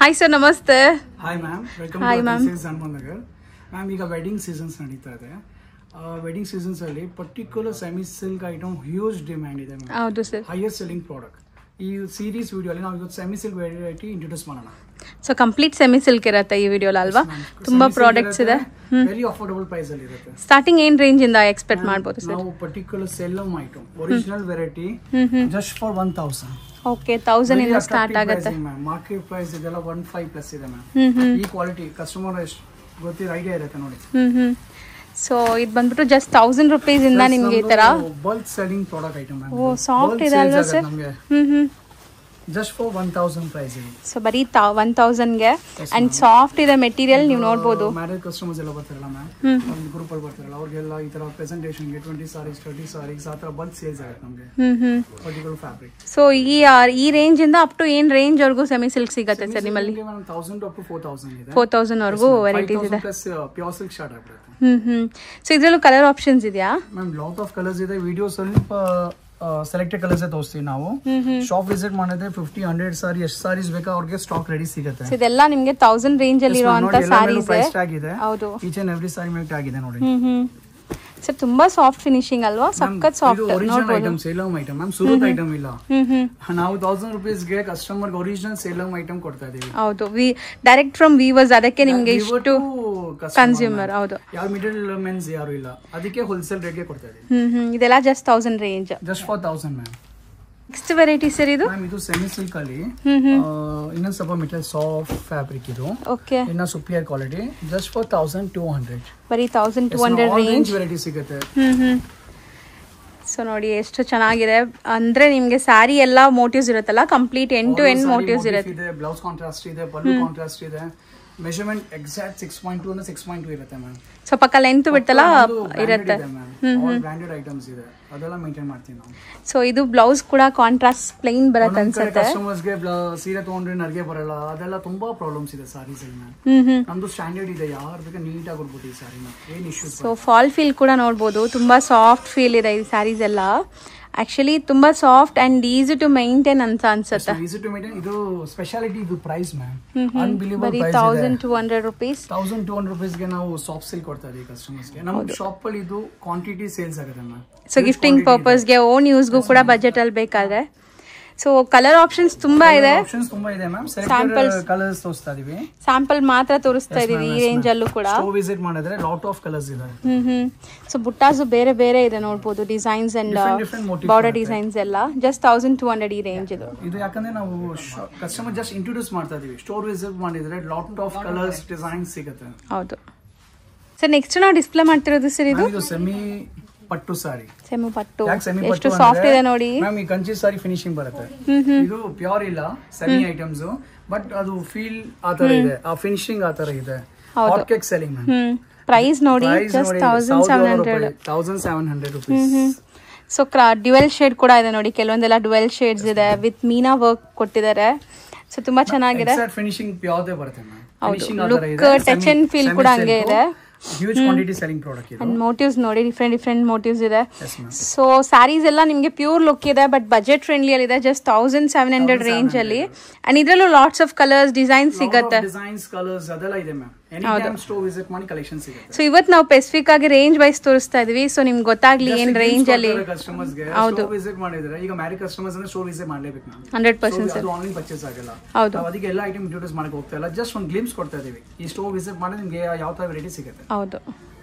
Hi sir, namaste. Hi ma'am, welcome Hi to ma'am. this is Zanmanagar. Ma'am, ಈಗ wedding seasons ನಡೀತಾ ಇದೆ. Wedding seasons ಅಲ್ಲಿ particular semi silk item huge demand ಇದೆ ma'am. ಹೌದು sir. Highest selling product. ಈ series video ಅಲ್ಲಿ ನಾವು ಇವತ್ತು ಸೆಮಿ ಸಿಲ್ಕ್ ವೆರೈಟಿ ಇಂಟ್ರೊಡ್ಯೂಸ್ ಮಾಡೋಣ. ಸೊ ಕಂಪ್ಲೀಟ್ ಸೆಮಿ ಸಿಲ್ಕ್ ಇರುತ್ತೆ ಈ ವಿಡಿಯೋಲಿ ಅಲ್ವಾ? ತುಂಬಾ ಪ್ರಾಡಕ್ಟ್ಸ್ ಇದೆ. ವೆರಿ ಅಫೋರ್ಡಬಲ್ ಪ್ರೈಸ್ ಅಲ್ಲಿ ಇರುತ್ತೆ. ಸ್ಟಾರ್ಟಿಂಗ್ ಏನ್ ರೇಂಜ್ ಇಂದ ಎಕ್ಸ್ಪೆಕ್ಟ್ ಮಾಡಬಹುದು ಸರ್? ನಾವು ಪರ್ಟಿಕ್ಯುಲರ್ ಸೆಲ್ಲಮ್ item original variety just for 1000. Okay, 1000 ಇಂದ ಸ್ಟಾರ್ಟ್ ಆಗುತ್ತೆ. ಮಾರ್ಕೆಟ್ ಪ್ರೈಸ್ ಇದೆಲ್ಲ 15 ಪ್ಲಸ್ ಇದೆ ಮ್ಯಾಮ್. ಈ ಕ್ವಾಲಿಟಿ ಕಸ್ಟಮರ್ ಎಷ್ಟು ಗೊತ್ತಿರೋ ಐಡಿಯಾ ಇರುತ್ತೆ ನೋಡಿ. ಸೊ ಇದು ಬಂದ್ಬಿಟ್ಟು ಜಸ್ಟ್ 1000 ರೂಪೀಸ್ ಇಂದ ನಿಮ್ಗೆ ಈ ತರ bulk selling product item ma'am. Oh, soft ಇದೆ ಅಲ್ವಾ ಸರ್? ಜಸ್ಟ್ ಫಾರ್ 1000 ಪ್ರೈಸ್ ಇದೆ. ಸೊ ಬರೀ 1000 ಗೆ ಅಂಡ್ ಸಾಫ್ಟ್ ಇದೆ ಮೆಟೀರಿಯಲ್, ನೀವು ನೋಡಬಹುದು. ಮ್ಯಾರೇಜ್ ಕಸ್ಟಮರ್ಸ್ ಎಲ್ಲ ಬರ್ತಾರಲ್ಲ ಮ್ಯಾಮ್, ಒಂದು ಗ್ರೂಪ್ ಅಲ್ಲಿ ಬರ್ತಾರಲ್ಲ, ಅವ್ರಿಗೆಲ್ಲ ಈ ತರ ಪ್ರೆಸೆಂಟೇಷನ್ ಗೆ 20 ಸಾರೀಸ್ 30 ಸಾರೀಸ್ ಆ ತರ ಬಲ್ಕ್ ಸೇಲ್ಸ್ ಆಗುತ್ತೆ ನಮಗೆ. Particular fabric. ಸೊ ಈ ರೇಂಜ್ ಇಂದ ಅಪ್ ಟು ಏನ್ ರೇಂಜ್ ವರೆಗೂ ಸೆಮಿ ಸಿಲ್ಕ್ ಸಿಗುತ್ತೆ ಸರ್ ನಿಮ್ಮಲ್ಲಿ? 1000 ಅಪ್ ಟು 4000 ಇದೆ. 4000 ವರೆಗೂ ವೆರೈಟೀಸ್ ಇದೆ. ಪ್ಲಸ್ ಪ್ಯೂರ್ ಸಿಲ್ಕ್ ಸ್ಟಾರ್ಟ್ ಆಗುತ್ತೆ. ಸೊ ಇದರಲ್ಲೂ ಕಲರ್ ಆಪ್ಷನ್ಸ್ ಇದೆಯಾ ಮ್ಯಾಮ್? ಲಾಟ್ ಆಫ್ ಕಲರ್ಸ್ ಇದೆ. ವಿಡಿಯೋ ಸ್ವಲ್ಪ ಸೆಲೆಕ್ಟೆಡ್ ಕಲರ್ಸ್ ತೋರಿಸ್ತೀವಿ ನಾವು. ಶಾಪ್ ವಿಸಿಟ್ ಮಾಡಿದ್ರೆ 50-100 ಸಾರಿ ಎಷ್ಟು ಸಾರೀಸ್ ಬೇಕಾ ಅವ್ರಿಗೆ ಸ್ಟಾಕ್ ರೆಡಿ ಸಿಗುತ್ತೆ. ಇದೆಲ್ಲ ನಿಮಗೆ 1000 ರೇಂಜ್ ಅಲ್ಲಿ ಇರುವಂತ ಸಾರೀಸ್ ಆಗಿದೆ. ಹೌದು, ಈಚ್ ಅಂಡ್ ಎವ್ರಿ ಸಾರಿ ಮೇಲೆ ಆಗಿದೆ ನೋಡಿ. ಸರ್ ತುಂಬಾ ಸಾಫ್ಟ್ ಫಿನಿಶಿಂಗ್ ಅಲ್ವಾ? ಸಖತ್ soft. Original item, Salem item ma'am. Surat item ಇಲ್ಲ. ನಾವು 1000 ರೂಪೀಸ್ ಗೆ ಕಸ್ಟಮರ್ ಗೆ ಸೇಲಂ ಐಟಮ್ ಕೊಡ್ತಾ ಇದೀವಿ. ಹೌದು, ಡೈರೆಕ್ಟ್ ಫ್ರಮ್ ವೀವರ್ಸ್. ಅದಕ್ಕೆ ನಿಮಗೆ ಇಷ್ಟು ಕನ್ಸ್ಯೂಮರ್. ಹೌದು, ಯಾವ ಮಿಡಲ್ ಮೆನ್ಸ್ ಯಾರು ಇಲ್ಲ, ಅದಕ್ಕೆ ಹೋಲ್ಸೇಲ್ ರೇಟ್ ಗೆ ಕೊಡ್ತಾ ಇದೀವಿ. ಇದೆಲ್ಲ just 1000 range. Just for 1000 ma'am. Next variety sir ಇದು? ಮ್ಯಾಮ್ ಇದು ಸೆಮಿ ಸಿಲ್ಕ್ ಅಲ್ಲಿ ಇನ್ನೊಂದು ಸ್ವಲ್ಪ ಮೆಟೀರಿಯಲ್ ಸಾಫ್ಟ್ ಫ್ಯಾಬ್ರಿಕ್ ಇದು. ಓಕೆ, ಇನ್ನ ಸುಪೀರಿಯರ್ ಕ್ವಾಲಿಟಿ. Just for 1200. ಬರೀ 1200 ರೇಂಜ್ ವೆರೈಟಿ ಸಿಗುತ್ತೆ. ಸೊ ನೋಡಿ ಎಷ್ಟು ಚೆನ್ನಾಗಿದೆ ಅಂದ್ರೆ ನಿಮ್ಗೆ ಸ್ಯಾರಿ ಎಲ್ಲ ಮೋಟಿವ್ಸ್ ಇರುತ್ತಲ್ಲ, complete end to end motifs ಇರುತ್ತೆ. ಬ್ಲೌಸ್ ಕಾಂಟ್ರಾಸ್ಟ್ ಇದೆ, ಪಲ್ಲು ಕಾಂಟ್ರಾಸ್ಟ್ ಇದೆ. ಮೆಜರ್ಮೆಂಟ್ ಎಕ್ಸಾಕ್ಟ್ 6.2 ಅಂದ್ರೆ 6.2 ಇರುತ್ತೆ ಮ್ಯಾಮ್. ಸೊ ಪಕ್ಕ ಲೆಂತ್ ಬಿಟ್ಟಲ್ಲ ಇರುತ್ತೆ. ಬ್ರಾಂಡೆಡ್ ಐಟಮ್ಸ್ ಇದೆ, ಅದೆಲ್ಲ ಮೇಂಟೈನ್ ಮಾಡ್ತೀವಿ ನಾವು. ಸೊ ಇದು ಬ್ಲೌಸ್ ಕೂಡ ಕಾಂಟ್ರಾಸ್ಟ್ ಪ್ಲೇನ್ ಬರುತ್ತೆ ಅನ್ಸುತ್ತೆ. ಕಸ್ಟಮರ್ಸ್ ಗೆ ಸೀರೆ ತಗೊಂಡ್ರೆ ನರ್ಗೆ ಬರಲ್ಲ, ಅದೆಲ್ಲ ತುಂಬಾ ಪ್ರಾಬ್ಲಮ್ಸ್ ಇದೆ ಸಾರೀಸ್ ಅಲ್ಲಿ ಮ್ಯಾಮ್. ನಮ್ದು ಸ್ಟ್ಯಾಂಡರ್ಡ್ ಇದೆ, ಯಾರು ಬೇಕಾ ನೀಟ್ ಆಗಿ ಕೊಡ್ಬೋದು ಈ ಸಾರಿನ, ಏನ್ ಇಶ್ಯೂ. ಸೊ ಫಾಲ್ ಫೀಲ್ ಕೂಡ ನೋಡಬಹುದು, ತುಂಬಾ ಸಾಫ್ಟ್ ಫೀಲ್ ಇದೆ ಈ ಸ್ಯಾರೀಸ್ ಎಲ್ಲ. ಆಕ್ಚುಲಿ ತುಂಬಾ soft and easy to maintain ಅಂತ ಅನ್ಸುತ್ತೆ. Easy to maintain. ಇದು ಸ್ಪೆಷಾಲಿಟಿ, ಇದು ಪ್ರೈಸ್ ಮ್ಯಾಮ್. ಅನ್ಬಿಲೀವಬಲ್ ಬರೀ ಪ್ರೈಸ್. 1200 ರೂಪೀಸ್. 1200 ರೂಪೀಸ್ ಗೆ ನಾವು ಸಾಫ್ಟ್ ಸಿಲ್ಕ್ ಕೊಡ್ತಾ ಇದೀವಿ ಕಸ್ಟಮರ್ಸ್ ಗೆ. ನಮ್ಮ ಶಾಪ್ ಅಲ್ಲಿ ಇದು ಕ್ವಾಂಟಿಟಿ ಸೇಲ್ಸ್ ಆಗುತ್ತೆ ಮ್ಯಾಮ್. ಸೊ ಗಿಫ್ಟಿಂಗ್ ಪರ್ಪಸ್ ಗೆ, ಓನ್ ಯೂಸ್ ಗೂ ಕೂಡ ಬಜೆಟ್ ಅಲ್ಲಿ ಬೇಕಾದ್ರೆ. ಸೊ ಕಲರ್ ಆಪ್ಷನ್ಸ್ ತುಂಬಾ ಇದೆ. ಆಪ್ಷನ್ಸ್ ತುಂಬಾ ಇದೆ ಮ್ಯಾಮ್. ಸೆಲೆಕ್ಟೆಡ್ ಕಲರ್ಸ್ ತೋರಿಸ್ತಾ ಇದೀವಿ. ಸ್ಯಾಂಪಲ್ ಮಾತ್ರ ತೋರಿಸ್ತಾ ಇದೀವಿ ಈ ರೇಂಜ್ ಅಲ್ಲೂ ಕೂಡ. ಸ್ಟೋರ್ ವಿಸಿಟ್ ಮಾಡಿದ್ರೆ ಲಾಟ್ ಆಫ್ ಕಲರ್ಸ್ ಇದೆ. ಸೊ ಬುಟ್ಟಾಸ್ ಬೇರೆ ಬೇರೆ ಇದೆ ನೋಡಬಹುದು, ಡಿಸೈನ್ಸ್ ಅಂಡ್ ಬಾರ್ಡರ್ ಡಿಸೈನ್ಸ್ ಎಲ್ಲ. ಜಸ್ಟ್ 1200 ಈ ರೇಂಜ್ ಇದು. ಇದು ಯಾಕಂದ್ರೆ ನಾವು ಕಸ್ಟಮರ್ ಜಸ್ಟ್ ಇಂಟ್ರೊಡ್ಯೂಸ್ ಮಾಡ್ತಾ ಇದೀವಿ. ಸ್ಟೋರ್ ವಿಸಿಟ್ ಮಾಡಿದ್ರೆ ಲಾಟ್ ಆಫ್ ಕಲರ್ಸ್ ಡಿಸೈನ್ಸ್ ಸಿಗುತ್ತೆ. ಹೌದು ಸರ್. ನೆಕ್ಸ್ಟ್ ನಾವು ಡಿಸ್ಪ್ಲೇ ಮಾಡ್ತಿರೋದು ಸರ್ ಇದು ಸೆಮಿ ಪಟ್ಟು ಸಾರಿ. ಸೆಮಿ ಪಟ್ಟು ಎಷ್ಟು ಸಾಫ್ಟ್ ಇದೆ ನೋಡಿ ಮ್ಯಾಮ್. ಈ ಕಂಚಿ ಸಾರಿ ಫಿನಿಶಿಂಗ್ ಬರುತ್ತೆ. ಇದು ಪ್ಯೂರ್ ಇಲ್ಲ, ಸೆಮಿ ಐಟಮ್ಸ್, ಬಟ್ ಅದು ಫೀಲ್ ಆತರ ಇದೆ, ಆ ಫಿನಿಶಿಂಗ್ ಆತರ ಇದೆ. Hot cake selling ma'am. Price ನೋಡಿ just 1700 rupees. So dual shade ಕೂಡ ಇದೆ ನೋಡಿ, ಕೆಲವೊಂದೆಲ್ಲ ಡ್ಯುವೆಲ್ ಶೇಡ್ಸ್ ಇದೆ ವಿತ್ ಮೀನಾ ವರ್ಕ್ ಕೊಟ್ಟಿದ್ದಾರೆ. ಸೊ ತುಂಬಾ ಚೆನ್ನಾಗಿದೆ. ಫಿನಿಶಿಂಗ್ ಪ್ಯೂರ್ ಬರುತ್ತೆ ಮ್ಯಾಮ್. ಹೌದು, ಲುಕ್ ಟಚ್ ಅಂಡ್ ಫೀಲ್ ಕೂಡ ಹಂಗೆ ಇದೆ. ಹ್ಯೂಜ್ ಕ್ವಾಂಟಿಟಿ ಸೆಲ್ಲಿಂಗ್ ಪ್ರಾಡಕ್ಟ್ ಇದು. ಅಂಡ್ ಮೋಟಿವ್ಸ್ ನೋಡಿ, ಡಿಫ್ರೆಂಟ್ ಮೋಟಿವ್ಸ್ ಇದೆ. ಸೊ ಸ್ಯಾರೀಸ್ ಎಲ್ಲ ನಿಮಗೆ ಪ್ಯೂರ್ ಲುಕ್ ಇದೆ, ಬಟ್ ಬಜೆಟ್ ಫ್ರೆಂಡ್ಲಿ ಅಲ್ಲಿ ಇದೆ. ಜಸ್ಟ್ 1700 ರೇಂಜ್ ಅಲ್ಲಿ. ಅಂಡ್ ಇದರಲ್ಲೂ ಲಾಟ್ಸ್ ಆಫ್ ಕಲರ್ಸ್, ಡಿಸೈನ್ಸ್ ಸಿಗುತ್ತೆ. ಡಿಸೈನ್ಸ್, ಕಲರ್ಸ್ ಅದೆಲ್ಲ ಇದೆ ma'am. Any time store visit ಮಾಡಿ ಕಲೆಕ್ಷನ್ ಸಿಗುತ್ತೆ. ಸೊ ಇವತ್ತು ನಾವು ಸ್ಪೆಸಿಫಿಕ್ ಆಗಿ ರೇಂಜ್ ವೈಸ್ ತೋರಿಸ್ತಾ ಇದೀವಿ. ಸೊ ನಿಮ್ಗೆ ಗೊತ್ತಾಗ್ಲಿ ಏನ್ ರೇಂಜ್ ಅಲ್ಲಿ. ಕಸ್ಟಮರ್ಸ್ ಗೆ ಸ್ಟೋರ್ ವಿಸಿಟ್ ಮಾಡಿದ್ರೆ, ಈಗ ಮ್ಯಾರಿ ಕಸ್ಟಮರ್ಸ್ ಅಂದ್ರೆ ಸ್ಟೋರ್ ವಿಸಿಟ್ ಮಾಡಲೇಬೇಕು ಮ್ಯಾಮ್. 100% ಅದು ಆನ್ಲೈನ್ ಪರ್ಚೇಸ್ ಆಗಲ್ಲ. ಹೌದು, ನಾವು ಅದಕ್ಕೆ ಎಲ್ಲ ಐಟಮ್ ಇಂಟ್ರೊಡ್ಯೂಸ್ ಮಾಡಕ್ಕೆ ಹೋಗ್ತಾ ಇಲ್ಲ. ಜಸ್ಟ್ ಒಂದು ಗ್ಲಿಮ್ಸ್ ಕೊಡ್ತಾ ಇದೀವಿ. ಈ ಸ್ಟೋರ್ ವಿಸಿಟ್ ಮಾಡಿದ್ರೆ ನಿಮಗೆ ಯಾವ ತರ ವೆರೈಟಿ ಸಿಗುತ್ತೆ. ಹೌದು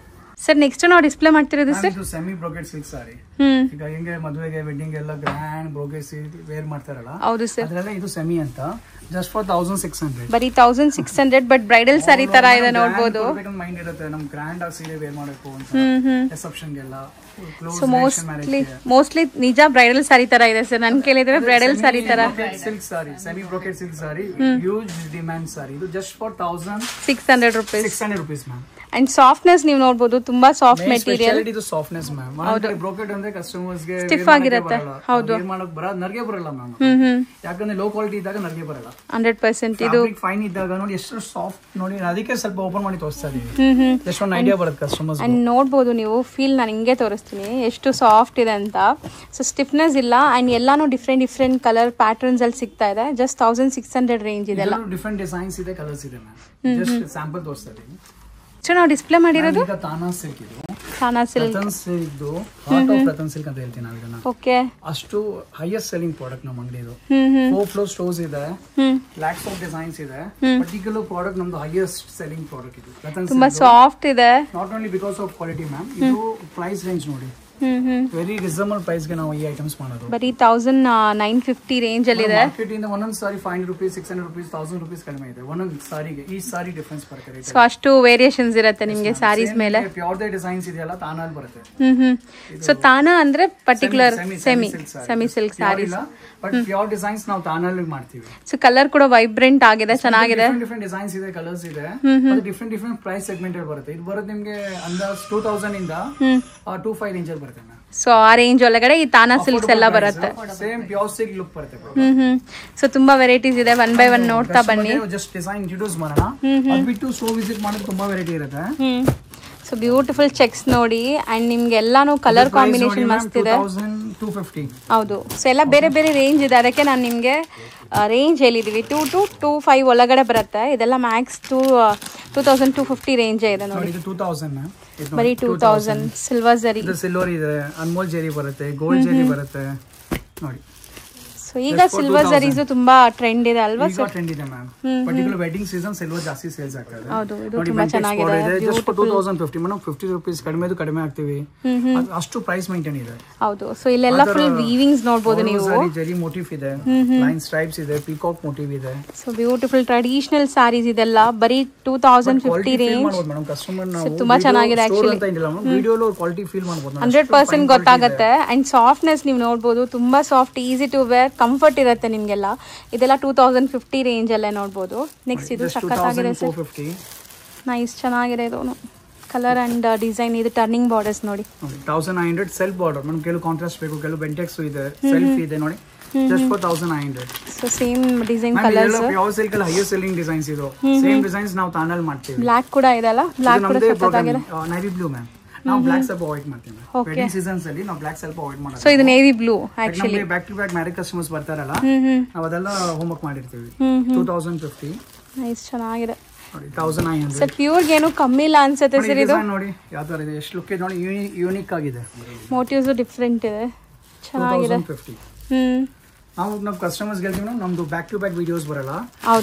ಸರ್. ನೆಕ್ಸ್ಟ್ ನಾವು ಡಿಸ್ಪ್ಲೇ ಮಾಡ್ತಿರೋದು ಸರ್ ಇದು ಸೆಮಿ ಬ್ರೋಕೆಟ್ ಸಿಲ್ಕ್ ಸಾರಿ. ಈಗ ಹೆಂಗೆ ಮದುವೆಗೆ ವೆಡ್ಡಿಂಗ್ ಎಲ್ಲ ಗ್ರ್ಯಾಂಡ್ ಬ್ರೋಕೆಟ್ ಸಿಲ್ಕ್ ವೇರ್ ಮಾಡ್ತಾರಲ್ಲ, ಹೌದು ಸರ್. ಅದರಲ್ಲ ಇದು ಸೆಮಿ ಅಂತ. Just for 1600. ಬರಿ 1600, ಬಟ್ ಬ್ರೈಡಲ್ ಸಾರಿ ತರ ಇದೆ ನೋಡಬಹುದು. ಮೈಂಡ್ ಇರುತ್ತೆ ನಮ್ ಗ್ರ್ಯಾಂಡ್ ಆಗಿ ಸೀರೆ ವೇರ್ ಮಾಡಬೇಕು ಅಂತ, ರಿಸೆಪ್ಷನ್ ಗೆಲ್ಲ. ಸೊ ಮೋಸ್ಟ್ಲಿ ನಿಜ ಬ್ರೈಡಲ್ ಸಾರಿ ತರ ಇದೆ ಸರ್. ನನ್ ಕೇಳಿದ್ರೆ ಬ್ರೈಡಲ್ ಸಾರಿ ತರ. ಸಿಲ್ಕ್ ಸಾರಿ, ಸೆಮಿ ಬ್ರೋಕೆಟ್ ಸಿಲ್ಕ್ ಸಾರಿ, ಹ್ಯೂಜ್ ಡಿಮ್ಯಾಂಡ್ ಸಾರಿ. ಇದು just for 1600 rupees. 600 rupees ma'am. And softness ನೀವು ನೋಡಬಹುದು, ತುಂಬಾ ಸಾಫ್ಟ್ ಮೆಟೀರಿಯಲ್. ಇದು ಸಾಫ್ಟ್ನೆಸ್ ಮ್ಯಾಮ್. ಒಂದೊಂದು ಬ್ರೋಕೆಟ್ ಅಂದ್ರೆ ಕಸ್ಟಮರ್ಸ್ ಗೆ ಸ್ಟಿಫ್ ಆಗಿರುತ್ತೆ. ಹೌದು, ನರ್ಗೆ ಬರಲ್ಲ ಮ್ಯಾಮ್. ಯಾಕಂದ್ರೆ ಲೋ ಕ್ವಾಲಿಟಿ ಇದ್ದಾಗ ನರ್ಗೆ ಬರಲ್ಲ. 100% ಇದು ಫೈನ್ ಇದ್ದಾಗ ನೋಡಿ ಎಷ್ಟು ಸಾಫ್ಟ್ ನೋಡಿ. ಅದಕ್ಕೆ ಸ್ವಲ್ಪ ಓಪನ್ ಮಾಡಿ ತೋರಿಸ್ತಾ ಇದೀವಿ, ಜಸ್ಟ್ ಒಂದು ಐಡಿಯಾ ಬರುತ್ತೆ ಕಸ್ಟಮರ್ಸ್. ಅಂಡ್ ನೋಡಬಹುದು ನೀವು, ಫೀಲ್ ನಾನು ಹಿಂಗೆ ತೋರಿಸ್ತೀನಿ ಎಷ್ಟು ಸಾಫ್ಟ್ ಇದೆ ಅಂತ. ಸೊ ಸ್ಟಿಫ್ನೆಸ್ ಇಲ್ಲ ಅಂಡ್ ಎಲ್ಲಾನು ಡಿಫ್ರೆಂಟ್ ಕಲರ್ ಪ್ಯಾಟರ್ನ್ಸ್ ಅಲ್ಲಿ ಸಿಗ್ತಾ ಇದೆ. ಜಸ್ಟ್ 1600 ರೇಂಜ್ ಇದೆ. ಡಿಫ್ರೆಂಟ್ ಡಿಸೈನ್ಸ್ ಇದೆ, ಕಲರ್ಸ್ ಇದೆ ಮ್ಯಾಮ್. ಜಸ್ಟ್ ಸ್ಯಾಂಪಲ್ ತೋರಿಸ್ತಾ ಇದೀನಿ. ಸೊ ನಾವು ಡಿಸ್ಪ್ಲೇ ಮಾಡಿರೋದು ತಾನಾ ಸಿಲ್ಕ್. ಇದು Tana silk, Ratan silk, heart of Ratan silk ಅಂತ ಹೇಳ್ತೀನಿ ನಾವು ಇದನ್ನ. ಓಕೆ, ಅಷ್ಟು ಹೈಯೆಸ್ಟ್ ಸೆಲ್ಲಿಂಗ್ ಪ್ರಾಡಕ್ಟ್ ನಮ್ಮ ಅಂಗಡಿದು. 4 ಫ್ಲೋರ್ ಸ್ಟೋರ್ಸ್ ಇದೆ, ಲ್ಯಾಕ್ಸ್ ಆಫ್ ಡಿಸೈನ್ಸ್ ಇದೆ. ಪರ್ಟಿಕ್ಯುಲರ್ ಪ್ರಾಡಕ್ಟ್ ನಮ್ದು ಹೈಯೆಸ್ಟ್ ಸೆಲ್ಲಿಂಗ್ ಪ್ರಾಡಕ್ಟ್ ಇದು ರತನ್ ಸಿಲ್ಕ್. ತುಂಬಾ ಸಾಫ್ಟ್ ಇದೆ. Not only because of quality ma'am, ಇದು ಪ್ರೈಸ್ ರೇಂಜ್ ನೋಡಿ, ವೆರಿ ರೀಸನಬಲ್ ಪ್ರೈಸ್ ಗೆ ನಾವು ಈ ಐಟಮ್ಸ್ ಮಾಡೋದು. ಬರೀ 1950 ರೇಂಜ್ ಅಲ್ಲಿ ಇದೆ. ಮಾರ್ಕೆಟ್ ಇಂದ ಒಂದೊಂದು ಸಾರಿ 500 ರೂಪೀಸ್, 600 ರೂಪೀಸ್, 1000 ರೂಪೀಸ್ ಕಡಿಮೆ ಇದೆ ಒಂದೊಂದು ಸಾರಿಗೆ. ಈ ಸಾರಿ ಡಿಫರೆನ್ಸ್ ಬರುತ್ತೆ. ಸೊ ಅಷ್ಟು ವೇರಿಯೇಷನ್ಸ್ ಇರುತ್ತೆ ನಿಮಗೆ ಸ್ಯಾರೀಸ್ ಮೇಲೆ. ಪ್ಯೂರ್ ಡಿಸೈನ್ಸ್ ಇದೆಯಲ್ಲ, ತಾನಾ ಅಲ್ಲಿ ಬರುತ್ತೆ. ಸೊ ತಾನಾ ಅಂದ್ರೆ particular semi silk saris, but pure designs ನಾವು ತಾನಲ್ಲಿ ಮಾಡ್ತೀವಿ. ಸೊ ಕಲರ್ ಕೂಡ ವೈಬ್ರೆಂಟ್ ಆಗಿದೆ, ಚೆನ್ನಾಗಿದೆ. ಡಿಫರೆಂಟ್ ಡಿಸೈನ್ಸ್ ಇದೆ, ಕಲರ್ಸ್ ಇದೆ, ಡಿಫರೆಂಟ್ ಪ್ರೈಸ್ ಸೆಗ್ಮೆಂಟ್ ಅಲ್ಲಿ ಬರುತ್ತೆ. ಇದು ಬರುತ್ತೆ ನಿಮಗೆ ಅಂದಾಜ್ 2000 ಇಂದ 25 ರೇಂಜ್ ಅಲ್ಲಿ ಬರುತ್ತೆ. ಸೊ ಆ ರೇಂಜ್ ಒಳಗಡೆ ಈ ತಾನಾ ಸಿಲ್ಕ್ಸ್ ಎಲ್ಲ ಬರುತ್ತೆ. ಸೇಮ್ ಪ್ಯೂರ್ ಸಿಲ್ಕ್ ಲುಕ್ ಬರುತ್ತೆ. ಸೊ ತುಂಬಾ ವೆರೈಟೀಸ್ ಇದೆ, ಒನ್ ಬೈ ಒನ್ ನೋಡ್ತಾ ಬನ್ನಿ. ಜಸ್ಟ್ ಡಿಸೈನ್ ಇಂಟ್ರೊಡ್ಯೂಸ್ ಮಾಡೋಣ, ಅದು ಬಿಟ್ಟು ಸ್ಟೋರ್ ವಿಸಿಟ್ ಮಾಡೋದು ತುಂಬಾ ವೆರೈಟಿ ಇರುತ್ತೆ. ಸೊ ಬ್ಯೂಟಿಫುಲ್ ಚೆಕ್ಸ್ ನೋಡಿ, ಅಂಡ್ ನಿಮ್ಗೆ ಎಲ್ಲಾನು ಕಲರ್ ಕಾಂಬಿನೇಷನ್ ಮಸ್ತ್ ಇದೆ. 2250. ಹೌದು, ಸೊ ಎಲ್ಲ ಬೇರೆ ಬೇರೆ ರೇಂಜ್ ಇದೆ, ಅದಕ್ಕೆ ನಾನು ನಿಮ್ಗೆ ರೇಂಜ್ ಹೇಳಿದೀವಿ. 2 to 25 ಒಳಗಡೆ ಬರುತ್ತೆ. ಇದೆಲ್ಲ ಮ್ಯಾಕ್ಸ್ 2250 ರೇಂಜ್ ಇದೆ ನೋಡಿ. 2000 ಮ್ಯಾಮ್, ಬರೀ 2000. ಸಿಲ್ವರ್ ಜರಿ, ಸಿಲ್ವರ್ ಇದೆ, ಅನ್ಮೋಲ್ ಜರಿ ಬರುತ್ತೆ, ಗೋಲ್ಡ್ ಜರಿ ಬರುತ್ತೆ ನೋಡಿ. ಸೊ ಈಗ ಸಿಲ್ವರ್ ಜರೀಸ್ ತುಂಬಾ ಟ್ರೆಂಡ್ ಇದೆ ಅಲ್ವಾ ಸರ್? ಟ್ರೆಂಡ್ ಇದೆ ma'am. Particular wedding season silver ಜಾಸ್ತಿ ಸೇಲ್ಸ್ ಆಗ್ತದೆ. ಹೌದು, ಇದು ತುಂಬಾ ಚೆನ್ನಾಗಿದೆ. ಜಸ್ಟ್ 2050 ಮೇಡಮ್, 50 ರೂಪೀಸ್ ಕಡಿಮೆ ಆಗ್ತೀವಿ, ಅಷ್ಟು ಪ್ರೈಸ್ ಮೇಂಟೈನ್ ಇದೆ. ಹೌದು, ಸೊ ಇಲ್ಲೆಲ್ಲ ಫುಲ್ ವೀವಿಂಗ್ಸ್ ನೋಡಬಹುದು ನೀವು. ಜರಿ ಮೋಟಿವ್ ಇದೆ, ಲೈನ್ ಸ್ಟ್ರೈಪ್ಸ್ ಇದೆ, ಪೀಕಾಕ್ ಮೋಟಿವ್ ಇದೆ. ಸೊ ಬ್ಯೂಟಿಫುಲ್ ಟ್ರೆಡಿಷನಲ್ ಸಾರೀಸ್ ಇದೆಲ್ಲ ಬರೀ 2050 ರೇಂಜ್. ಮೇಡಮ್ ಕಸ್ಟಮರ್ ನಾವು ತುಂಬಾ ಚೆನ್ನಾಗಿದೆ ಆಕ್ಚುಲಿ. ವಿಡಿಯೋలో ಕ್ವಾಲಿಟಿ ಫೀಲ್ ಮಾಡಬಹುದು, 100% ಗೊತ್ತಾಗುತ್ತೆ. ಅಂಡ್ ಸಾಫ್ಟ್ನೆಸ್ ನೀವು ನೋಡಬಹುದು, ತುಂಬಾ soft, easy to wear, comfort ಇರುತ್ತೆ ನಿಮ್ಗೆಲ್ಲ. ಇದೆಲ್ಲ 2050 ರೇಂಜ್ ಅಲ್ಲೇ ನೋಡಬಹುದು. ನೆಕ್ಸ್ಟ್ ಇದು ಸಖತ್ತಾಗಿದೆ ಸರ್, ನೈಸ್, ಚೆನ್ನಾಗಿದೆ ಇದು ಕಲರ್ ಅಂಡ್ ಡಿಸೈನ್. ಇದು ಟರ್ನಿಂಗ್ ಬಾರ್ಡರ್ಸ್ ನೋಡಿ, 1900 ಸೆಲ್ಫ್ ಬಾರ್ಡರ್. ಮೇಡಮ್ ಕೆಲವು ಕಾಂಟ್ರಾಸ್ಟ್ ಬೇಕು, ಕೆಲವು ಬೆಂಟೆಕ್ಸ್ ಇದೆ, ಸೆಲ್ಫ್ ಇದೆ ನೋಡಿ. just for 1900. So same design colors. Pure silk ಅಲ್ಲಿ highest selling designs ಇದು. Same designs ನಾವು ತಾನಲ್ಲಿ ಮಾಡ್ತೀವಿ. Black ಕೂಡ ಇದೆಲ್ಲ, black ಕೂಡ ಸಖತ್ತಾಗಿದೆ. navy blue ma'am. ನಾವು ಬ್ಲಾಕ್ ಸ್ವಲ್ಪ ಅವಾಯ್ಡ್ ಮಾಡ್ತೀವಿ. ವೆಡ್ಡಿಂಗ್ ಸೀಸನ್ಸ್ ಅಲ್ಲಿ ನಾವು ಬ್ಲಾಕ್ ಸ್ವಲ್ಪ ಅವಾಯ್ಡ್ ಮಾಡೋದು. ಸೊ ಇದು navy blue actually. Back to back marriage customers ಬರ್ತಾರಲ್ಲ, ನಾವು ಅದೆಲ್ಲ ಹೋಮ್ ವರ್ಕ್ ಮಾಡಿರ್ತೀವಿ. 2050 ನೈಸ್, ಚೆನ್ನಾಗಿದೆ. 1900 ಸರ್ ಪ್ಯೂರ್ ಏನು ಕಮ್ಮಿ ಇಲ್ಲ ಅನ್ಸುತ್ತೆ ಸರ್ ಇದು. ನೋಡಿ ಯಾವ ತರ ಇದೆ, ಎಷ್ಟು ಲುಕ್ ಇದೆ ನೋಡಿ, ಯೂನಿಕ್ ಆಗಿದೆ. ಮೋಟಿವ್ಸ್ ಡಿಫರೆಂಟ್ ಇದೆ, ಚೆನ್ನಾಗಿದೆ. 2050 ನಾವು ನಮ್ಮ ಕಸ್ಟಮರ್ಸ್ ಹೇಳ್ತೀವಿ, ನಮ್ದು ಬ್ಯಾಕ್ ಟು ಬ್ಯಾಕ್ ವಿಡಿಯೋಸ್ ಬರಲ್ಲ.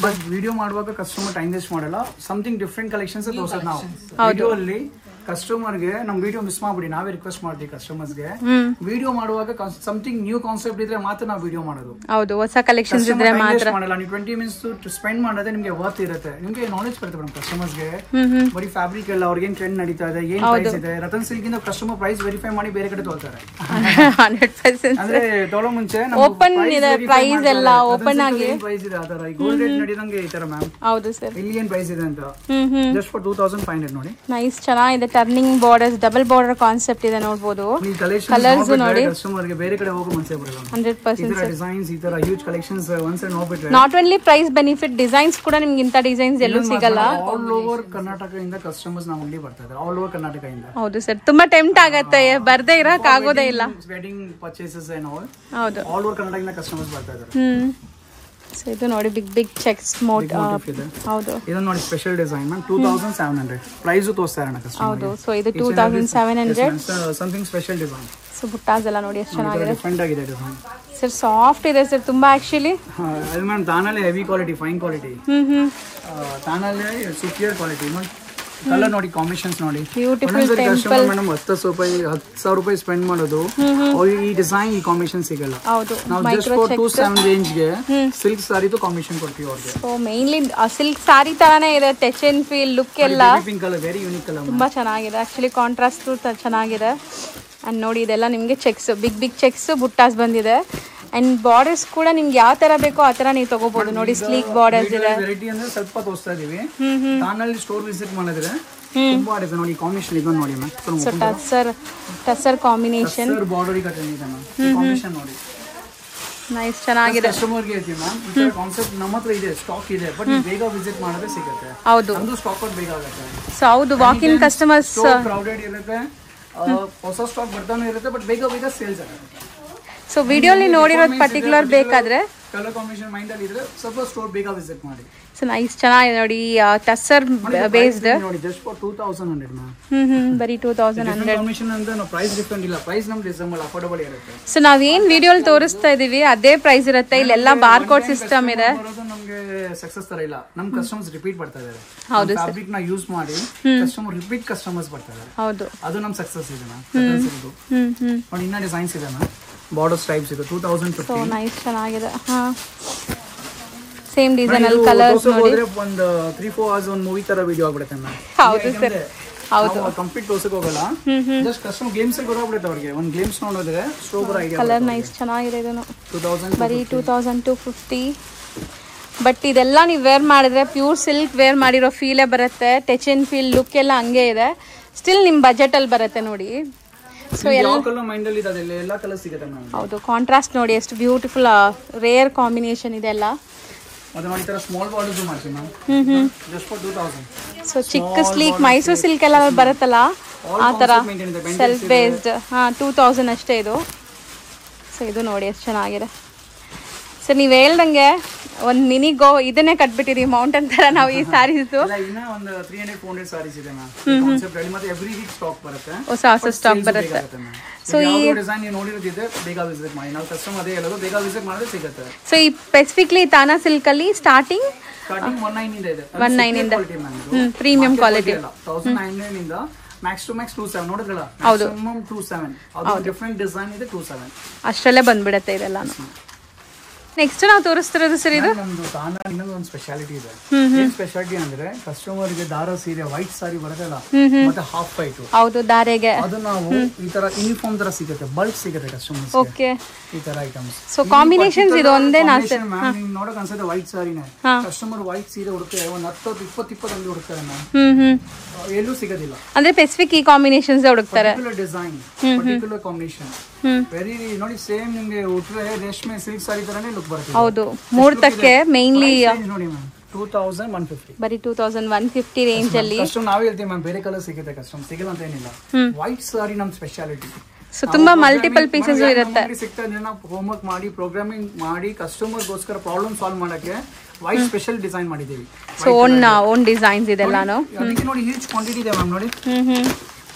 ಬಟ್ ವಿಡಿಯೋ ಮಾಡುವಾಗ ಕಸ್ಟಮರ್ ಟೈಮ್ ವೇಸ್ಟ್ ಮಾಡಲ್ಲ, ಸಮಥಿಂಗ್ ಡಿಫ್ರೆಂಟ್ ಕಲೆಕ್ಷನ್ಸ್ ತೋರ್ಸೋದು ನಾವು. ವಿಡಿಯೋ ಅಲ್ಲಿ ಕಸ್ಟಮರ್ಗೆ ನಮ್ ವಿಡಿಯೋ ಮಿಸ್ ಮಾಡ್ಬಿಡಿ, ನಾವೇ ರಿಕ್ವೆಸ್ಟ್ ಮಾಡ್ತೀವಿ ಕಸ್ಟಮರ್ಸ್ಗೆ. ವಿಡಿಯೋ ಮಾಡುವಾಗ ಸಮಥಿಂಗ್ ನ್ಯೂ ಕಾನ್ಸೆಪ್ಟ್ ಇದ್ರೆ ಮಾತ್ರ ನಾವು ವಿಡಿಯೋ ಮಾಡೋದು. ಹೌದು, ಹೊಸ ಕಲೆಕ್ಷನ್ಸ್ ಇದ್ರೆ ಮಾತ್ರ ಮಾಡಲ್ಲ. ನೀವು 20 ಮಿನಿಟ್ಸ್ ಸ್ಪೆಂಡ್ ಮಾಡೋದೇ ನಿಮಗೆ ವರ್ತ್ ಇರುತ್ತೆ, ನಿಮಗೆ ನಾಲೆಜ್ ಬರುತ್ತೆ ಮೇಡಮ್. ಕಸ್ಟಮರ್ಸ್ಗೆ ಬರೀ ಫ್ಯಾಬ್ರಿಕ್ ಎಲ್ಲ ಅವ್ರಿಗೆ ಏನ್ ಟ್ರೆಂಡ್ ನಡೀತಾ ಇದೆ, ಏನ್ ಪ್ರೈಸ್ ಇದೆ, ರತನ್ ಸಿಲ್ಕ್ ಇಂದ ಕಸ್ಟಮರ್ ಪ್ರೈಸ್ ವೆರಿಫೈ ಮಾಡಿ ಬೇರೆ ಕಡೆ ತೋರ್ತಾರೆ. 100% ಅಂದ್ರೆ ತೊಗೊಳ್ಳೋ ಮುಂಚೆ ಓಪನ್ ಇದೆ ಪ್ರೈಸ್ ಎಲ್ಲ, ಓಪನ್ ಆಗಿ ಪ್ರೈಸ್ ಇದೆ. ಆತರ ಗೋಲ್ಡ್ ರೇಟ್ ನಡೀದಂಗೆ ಈ ತರ ಮ್ಯಾಮ್. ಹೌದು ಸರ್, ಇಲ್ಲಿ ಏನ್ ಪ್ರೈಸ್ ಇದೆ ಅಂತ ಜಸ್ಟ್ ಫಾರ್ 2500 ನೋಡಿ. ನೈಸ್, ಚೆನ್ನಾಗಿದೆ. Turning borders, double border concept ಇದೆ ನೋಡಬಹುದು. ಕಲರ್ಸ್ ನೋಡಿ, ಕಸ್ಟಮರ್ ಗೆ ಬೇರೆ ಕಡೆ ಹೋಗೋ ಮನಸ್ಸೇ ಬರಲ್ಲ. 100% ಡಿಸೈನ್ಸ್, ಈ ತರ ಹ್ಯೂಜ್ ಕಲೆಕ್ಷನ್ಸ್ ಒನ್ಸ್ ನೋಡ್ಬಿಟ್ರೆ, not only price benefit, designs ಕೂಡ ನಿಮ್ಗೆ ಇಂತ ಡಿಸೈನ್ಸ್ ಎಲ್ಲೂ ಸಿಗಲ್ಲ. ಆಲ್ ಓವರ್ ಕರ್ನಾಟಕ ಇಂದ ಕಸ್ಟಮರ್ಸ್ ನಾವು ಇಲ್ಲಿ ಬರ್ತಾ ಇದ್ದಾರೆ, ಆಲ್ ಓವರ್ ಕರ್ನಾಟಕ ಇಂದ. ಹೌದು ಸರ್, ತುಂಬಾ ಟೆಂಪ್ಟ್ ಆಗತ್ತೆ, ಬರ್ದೇ ಇರಕ್ ಆಗೋದೇ ಇಲ್ಲ. Wedding purchases and all. ಹೌದು, ಆಲ್ ಓವರ್ ಕರ್ನಾಟಕ ಇಂದ ಕಸ್ಟಮರ್ಸ್ ಬರ್ತಾ ಇದ್ದಾರೆ. ಸೊ ಇದು ನೋಡಿ, ಬಿಗ್ ಚೆಕ್ಸ್ ಮೋಟಿವ್ ಇದೆ. ಹೌದು, ಇದು ನೋಡಿ ಸ್ಪೆಷಲ್ ಡಿಸೈನ್ ಮ್ಯಾಮ್. 2700 ಪ್ರೈಸ್ ತೋರಿಸ್ತಾ ಇರೋಣ ಕಸ್ಟಮರ್. ಹೌದು, ಸೊ ಇದು 2700 ಸಮಥಿಂಗ್ ಸ್ಪೆಷಲ್ ಡಿಸೈನ್. ಸೊ ಬುಟ್ಟಾಸ್ ಎಲ್ಲ ನೋಡಿ ಎಷ್ಟು ಚೆನ್ನಾಗಿದೆ, ಡಿಫರೆಂಟ್ ಆಗಿದೆ ಡಿಸೈನ್. ಸರ್ ಸಾಫ್ಟ್ ಇದೆ ಸರ್ ತುಂಬಾ ಆಕ್ಚುಲಿ. ಅದು ಮ್ಯಾಮ್ ತಾನಲ್ಲಿ ಹೆವಿ ಕ್ವಾಲಿಟಿ, ಫೈನ್ ಕ್ವಾಲಿಟಿ. ತಾನಲ್ಲಿ ಸುಪಿಯರ್ ಕ್ವಾಲಿಟಿ. ಕಲರ್ ನೋಡಿ, ಕಾಂಬಿನೇಷನ್ಸ್ ನೋಡಿ, ಬ್ಯೂಟಿಫುಲ್ ಟೆಂಪಲ್. ಮೇಡಮ್ 10,000 ರೂಪಾಯಿ ಸ್ಪೆಂಡ್ ಮಾಡೋದು, ಈ ಡಿಸೈನ್ ಈ ಕಾಂಬಿನೇಷನ್ ಸಿಗಲ್ಲ. ಹೌದು, ನಾವು ಜಸ್ಟ್ ಫಾರ್ 27 ರೇಂಜ್ ಗೆ ಸಿಲ್ಕ್ ಸಾರಿದು ಕಾಂಬಿನೇಷನ್ ಕೊಡ್ತೀವಿ ಅವ್ರಿಗೆ. ಸೊ ಮೇನ್ಲಿ ಸಿಲ್ಕ್ ಸಾರಿ ತರಾನೇ ಇದೆ, ಟಚ್ ಅಂಡ್ ಫೀಲ್ ಲುಕ್ ಎಲ್ಲ pink colour, very unique colour, ತುಂಬಾ ಚೆನ್ನಾಗಿದೆ ಆಕ್ಚುಲಿ. ಕಾಂಟ್ರಾಸ್ಟ್ ಚೆನ್ನಾಗಿದೆ. ಅಂಡ್ ನೋಡಿ, ಇದೆಲ್ಲ ನಿಮಗೆ ಚೆಕ್ಸ್, ಬಿಗ್ ಚೆಕ್ಸ್ ಬುಟ್ಟಾಸ್ ಬಂದಿದೆ. ಅಂಡ್ ಬಾರ್ಡರ್ಸ್ ಕೂಡ ನಿಮ್ಗೆ ಯಾವ ತರ ಬೇಕೋ ಆ ತರ ನೀವು ತಗೋಬಹುದು ನೋಡಿ. ಸ್ಲೀಕ್ ಬಾರ್ಡರ್ಸ್ ಇದೆ. ವೆರೈಟಿ ಅಂದ್ರೆ ಸ್ವಲ್ಪ ತೋರಿಸ್ತಾ ಇದೀವಿ. ತಾನಲ್ಲಿ ಸ್ಟೋರ್ ವಿಸಿಟ್ ಮಾಡಿದ್ರೆ ತುಂಬಾ ಇದೆ ನೋಡಿ. ಕಾಂಬಿನೇಷನ್ ಇದನ್ನ ನೋಡಿ ma'am. So tussar combination border combination ನೋಡಿ. ನೈಸ್, ಚೆನ್ನಾಗಿದೆ. ಕಸ್ಟಮರ್ಗೆ ಐತಿ ಮ್ಯಾಮ್ ಈ ತರ ಕಾನ್ಸೆಪ್ಟ್ ನಮ್ಮ ಹತ್ರ ಇದೆ, ಸ್ಟಾಕ್ ಇದೆ. ಬಟ್ ಬೇಗ ವಿಸಿಟ್ ಮಾಡಿದ್ರೆ ಸಿಗುತ್ತೆ. ಹೌದು, ನಮ್ದು ಸ್ಟಾಕ್ ಔಟ್ ಬೇಗ ಆಗುತ್ತೆ. ಸೊ ಹೌದು, ವಾಕ್ ಇನ್ ಕಸ್ಟಮರ್ಸ್ ಕ್ರೌಡೆಡ್ ಇರುತ್ತೆ, ಹೊಸ ಸ್ಟಾಕ್ ಬರ್ತಾನೆ ಇರುತ್ತೆ, ಬಟ್ ಬೇಗ ಬೇಗ ಸೇಲ್ಸ್ ಆಗುತ್ತೆ. ಸೊ ವಿಡಿಯೋಲಿ ನೋಡಿರೋದು ಪರ್ಟಿಕ್ಯುಲರ್ ಬೇಕಾದ್ರೆ ಕಲರ್ ಕಾಂಬಿನೇಷನ್ ಮೈಂಡ್ ಅಲ್ಲಿ ಇದ್ರೆ ಸ್ವಲ್ಪ ಸ್ಟೋರ್ ಬೇಗ ವಿಸಿಟ್ ಮಾಡಿ. ಸೊ ನೈಸ್, ಚೆನ್ನಾಗಿದೆ ನೋಡಿ. ಟಸರ್ ಬೇಸ್ಡ್ ನೋಡಿ ಜಸ್ಟ್ ಫಾರ್ 2100 ಮ್ಯಾಮ್. ಬರೀ 2100. ಕಾಂಬಿನೇಷನ್ ಅಂದ್ರೆ ನಾವು ಪ್ರೈಸ್ ಡಿಫರೆಂಟ್ ಇಲ್ಲ, ಪ್ರೈಸ್ ನಮ್ ರಿಸನಬಲ್ ಅಫೋರ್ಡಬಲ್ ಇರುತ್ತೆ. ಸೊ ನಾವೇನ್ ವಿಡಿಯೋಲಿ ತೋರಿಸ್ತಾ ಇದೀವಿ ಅದೇ ಪ್ರೈಸ್ ಇರುತ್ತೆ. ಇಲ್ಲೆಲ್ಲ ಬಾರ್ ಕೋಡ್ ಸಿಸ್ಟಮ್ ಇದೆ. ನಮಗೆ ಸಕ್ಸಸ್ ತರ ಇಲ್ಲ, ನಮ್ ಕಸ್ಟಮರ್ಸ್ ರಿಪೀಟ್ ಬರ್ತಾ ಇದ್ದಾರೆ. ಹೌದು, ಫ್ಯಾಬ್ರಿಕ್ ನ ಯೂಸ್ ಮಾಡಿ ಕಸ್ಟಮರ್ ರಿಪೀಟ್ ಕಸ್ಟಮರ್ಸ್ ಬರ್ತಾ ಇದ್ದಾರೆ. ಹೌದು, ಅದು ನಮ್ ಸಕ್ಸಸ್ ಇದೆ ಮ್ಯಾಮ್. ನೋಡಿ ಇನ್ನ ಡಿಸೈನ್ಸ್ ಇದೆ ಮ್ಯಾಮ್. ಬಾರ್ಡರ್ ಸ್ಟ್ರೈಪ್ಸ್ ಇದೆ 2015. ಸೊ ನೈಸ್, ಚೆನ್ನಾಗಿದೆ. ಹಾ, ಸೇಮ್ ಡಿಸೈನ್ ಅಲ್ಲಿ ಕಲರ್ಸ್ ನೋಡಿ. ಒಂದು 3-4 ಅವರ್ಸ್ ಒಂದು ಮೂವಿ ತರ ವಿಡಿಯೋ ಆಗ್ಬಿಡುತ್ತೆ ಮ್ಯಾಮ್. ಹೌದು ಸರ್, ಹೌದು. ಕಂಪ್ಲೀಟ್ ತೋರ್ಸಕ್ ಹೋಗಲ್ಲ, ಜಸ್ಟ್ ಕಸ್ಟಮರ್ ಗ್ಲಿಮ್ಸ್ ಗೊತ್ತಾಗ್ಬಿಡುತ್ತೆ ಅವ್ರಿಗೆ. ಒಂದು ಗ್ಲಿಮ್ಸ್ ನೋಡಿದ್ರೆ ಸ್ಟೋಬರ್ ಐಡಿಯಾ. ಕಲರ್ ನೈಸ್, ಚೆನ್ನಾಗಿದೆ. ಇದನ್ನು 2000 ಬರೀ 2250. ಬಟ್ ಇದೆಲ್ಲ ನೀವು ವೇರ್ ಮಾಡಿದ್ರೆ ಪ್ಯೂರ್ ಸಿಲ್ಕ್ ವೇರ್ ಮಾಡಿರೋ ಫೀಲೇ ಬರುತ್ತೆ. ಟಚ್ ಅಂಡ್ ಫೀಲ್ ಲುಕ್ ಎಲ್ಲ ಹಂಗೆ ಇದೆ. ಸ್ಟಿಲ್ ನಿಮ್ಮ ಬಜೆಟ್ ಅಲ್ಲಿ ಬರುತ್ತೆ ನೋಡಿ. ಸೊ ಎಲ್ಲ ಕಲರ್ ಮೈಂಡ್ ಅಲ್ಲಿ ಇದೆ, ಎಲ್ಲ ಕಲರ್ ಸಿಗುತ್ತೆ ಮ್ಯಾಮ್. ಹೌದು, ಕಾಂಟ್ರಾಸ್ಟ್ ನೋಡಿ ಎಷ್ಟು ಬ್ಯೂಟಿಫುಲ್ ರೇರ್ ಕಾಂಬಿನೇಷನ್ ಇದೆ ಎಲ್ಲ. ಅದು ನೋಡಿ ತರ ಸ್ಮಾಲ್ ಬಾರ್ಡರ್ಸ್ ಮಾಡ್ತೀವಿ ಮ್ಯಾಮ್. Just for 2000. ಸೊ ಚಿಕ್ಕ ಸ್ಲೀಕ್ ಮೈಸೂರು ಸಿಲ್ಕ್ ಎಲ್ಲ ಬರುತ್ತಲ್ಲ ಆ ತರ ಸೆಲ್ಫ್ ಬೇಸ್ಡ್. 2000 ಅಷ್ಟೇ ಇದು. ಸೊ ಇದು ನೋಡಿ ಎಷ್ಟು ಚೆನ್ನಾಗಿದೆ. ಸೊ ನೀವು ಹೇಳ್ದಂಗೆ ಒಂದು ಮಿನಿಗೋ ಇದನ್ನೇ ಕಟ್ಬಿಟ್ಟಿರಿ ಮೌಂಟೇನ್ ತರ ನಾವು ಈ ಸ್ಯಾರೀಸ್. ಇನ್ನ ಒಂದು 300-400 ಸಾರೀಸ್ ಇದೆ ಮ್ಯಾಮ್ ಕಾನ್ಸೆಪ್ಟ್ ಅಲ್ಲಿ. ಮತ್ತೆ ಎವ್ರಿ ವೀಕ್ ಸ್ಟಾಕ್ ಬರುತ್ತೆ, ಹೊಸ ಸ್ಟಾಕ್ ಬರುತ್ತೆ. ಸೊ ಈ ಡಿಸೈನ್ ನೀವು ನೋಡಿರೋದಿದೆ ಬೇಗ ವಿಸಿಟ್ ಮಾಡಿ. ನಾವು ಕಸ್ಟಮರ್ ಅದೇ ಹೇಳೋದು, ಬೇಗ ವಿಸಿಟ್ ಮಾಡಿದ್ರೆ ಸಿಗುತ್ತೆ. ಸೊ ಈ ಸ್ಪೆಸಿಫಿಕ್ಲಿ ತಾನಾ ಸಿಲ್ಕ್ ಅಲ್ಲಿ ಸ್ಟಾರ್ಟಿಂಗ್ 19 ಇಂದ ಇದೆ. 19 ಇಂದ ಪ್ರೀಮಿಯಂ ಕ್ವಾಲಿಟಿ. 1900 ಇಂದ ಮ್ಯಾಕ್ಸ್ ಟು ಮ್ಯಾಕ್ಸ್ 27 ನೋಡಿದ್ರಲ್ಲ, ಮ್ಯಾಕ್ಸಿಮಮ್ 27. ಅದು ಡಿಫರೆಂಟ್ ಡಿಸೈನ್ ಇದೆ 27 ಅಷ್ಟರಲ್ಲೇ ಬಂದ್ಬಿಡುತ್ತೆ ಇದೆಲ್ಲಾನು. ನೆಕ್ಸ್ಟ್ ನಾವು ತೋರಿಸ್ತಿರೋದು ಸರ್ ಇದು ನಮ್ದು ತಾನಾ ಇನ್ನೊಂದು ಒಂದು ಸ್ಪೆಷಾಲಿಟಿ ಇದೆ. ಏನ್ ಸ್ಪೆಷಾಲಿಟಿ ಅಂದ್ರೆ ಕಸ್ಟಮರ್ ಗೆ ದಾರ ಸೀರೆ ವೈಟ್ ಸಾರಿ ಬರುತ್ತಲ್ಲ, ಮತ್ತೆ ಹಾಫ್ ವೈಟ್. ಹೌದು, ದಾರೆಗೆ ಅದು ನಾವು ಈ ತರ ಯೂನಿಫಾರ್ಮ್ ತರ ಸಿಗುತ್ತೆ, ಬಲ್ಕ್ ಸಿಗುತ್ತೆ ಕಸ್ಟಮರ್ಸ್. ಓಕೆ, ಈ ತರ ಐಟಮ್ಸ್. ಸೊ ಕಾಂಬಿನೇಷನ್ಸ್ ಇದು ಒಂದೇ ಮ್ಯಾಮ್ ನೋಡಕ್ ಅನ್ಸುತ್ತೆ ವೈಟ್ ಸಾರಿನೇ. ಕಸ್ಟಮರ್ ವೈಟ್ ಸೀರೆ ಹುಡುಕ್ತಾರೆ, ಒಂದು 10-20 ಅಂಗಡಿ ಹುಡುಕ್ತಾರೆ ಮ್ಯಾಮ್. ಎಲ್ಲೂ ಸಿಗೋದಿಲ್ಲ. ಅಂದ್ರೆ ಸ್ಪೆಸಿಫಿಕ್ ಈ ಕಾಂಬಿನೇಷನ್ಸ್ ಹುಡುಕ್ತಾರೆ. ಡಿಸೈನ್ ಪರ್ಟಿಕ್ಯುಲರ್ ಕಾಂಬಿನೇಷನ್ ವೆರಿ ನೋಡಿ ಸೇಮ್ ನಿಮಗೆ ಉಟ್ರೆ ರೇಷ್ಮೆ ಸಿಲ್ಕ್ ಸಾರಿ ತರನೇ ಲುಕ್ ಬರುತ್ತೆ. ಹೌದು, ಮುಹೂರ್ತಕ್ಕೆ ಮೇನ್ಲಿ ನೋಡಿ ಮ್ಯಾಮ್ 2150. ಬರೀ 2150 ರೇಂಜ್ ಅಲ್ಲಿ. ಕಸ್ಟಮರ್ ನಾವೇ ಹೇಳ್ತೀವಿ ಮ್ಯಾಮ್, ಬೇರೆ ಕಲರ್ ಸಿಗುತ್ತೆ ಕಸ್ಟಮರ್ ಸಿಗಲ್ಲ ಅಂತ ಏನಿಲ್ಲ. ವೈಟ್ ಸಾರಿ ನಮ್ ಸ್ಪೆಷಾಲಿಟಿ. ಸೊ ತುಂಬಾ ಮಲ್ಟಿಪಲ್ ಪೀಸಸ್ ಇರುತ್ತೆ. ಸಿಗ್ತಾ ಇದೆ, ನಾವು ಹೋಮ್ ವರ್ಕ್ ಮಾಡಿ ಪ್ರೋಗ್ರಾಮಿಂಗ್ ಮಾಡಿ ಕಸ್ಟಮರ್ಗೋಸ್ಕರ ಪ್ರಾಬ್ಲಮ್ ಸಾಲ್ವ್ ಮಾಡಕ್ಕೆ ವೈಟ್ ಸ್ಪೆಷಲ್ ಡಿಸೈನ್ ಮಾಡಿದೀವಿ. ಸೊ ಓನ್ ಡಿಸೈನ್ಸ್ ಇದೆಲ್ಲಾನು. ಅದಕ್ಕೆ ನೋಡಿ ಹ್ಯೂಜ್ ಕ್ವಾಂಟಿಟಿ ಇದೆ ಮ್ಯಾಮ್. ನೋಡಿ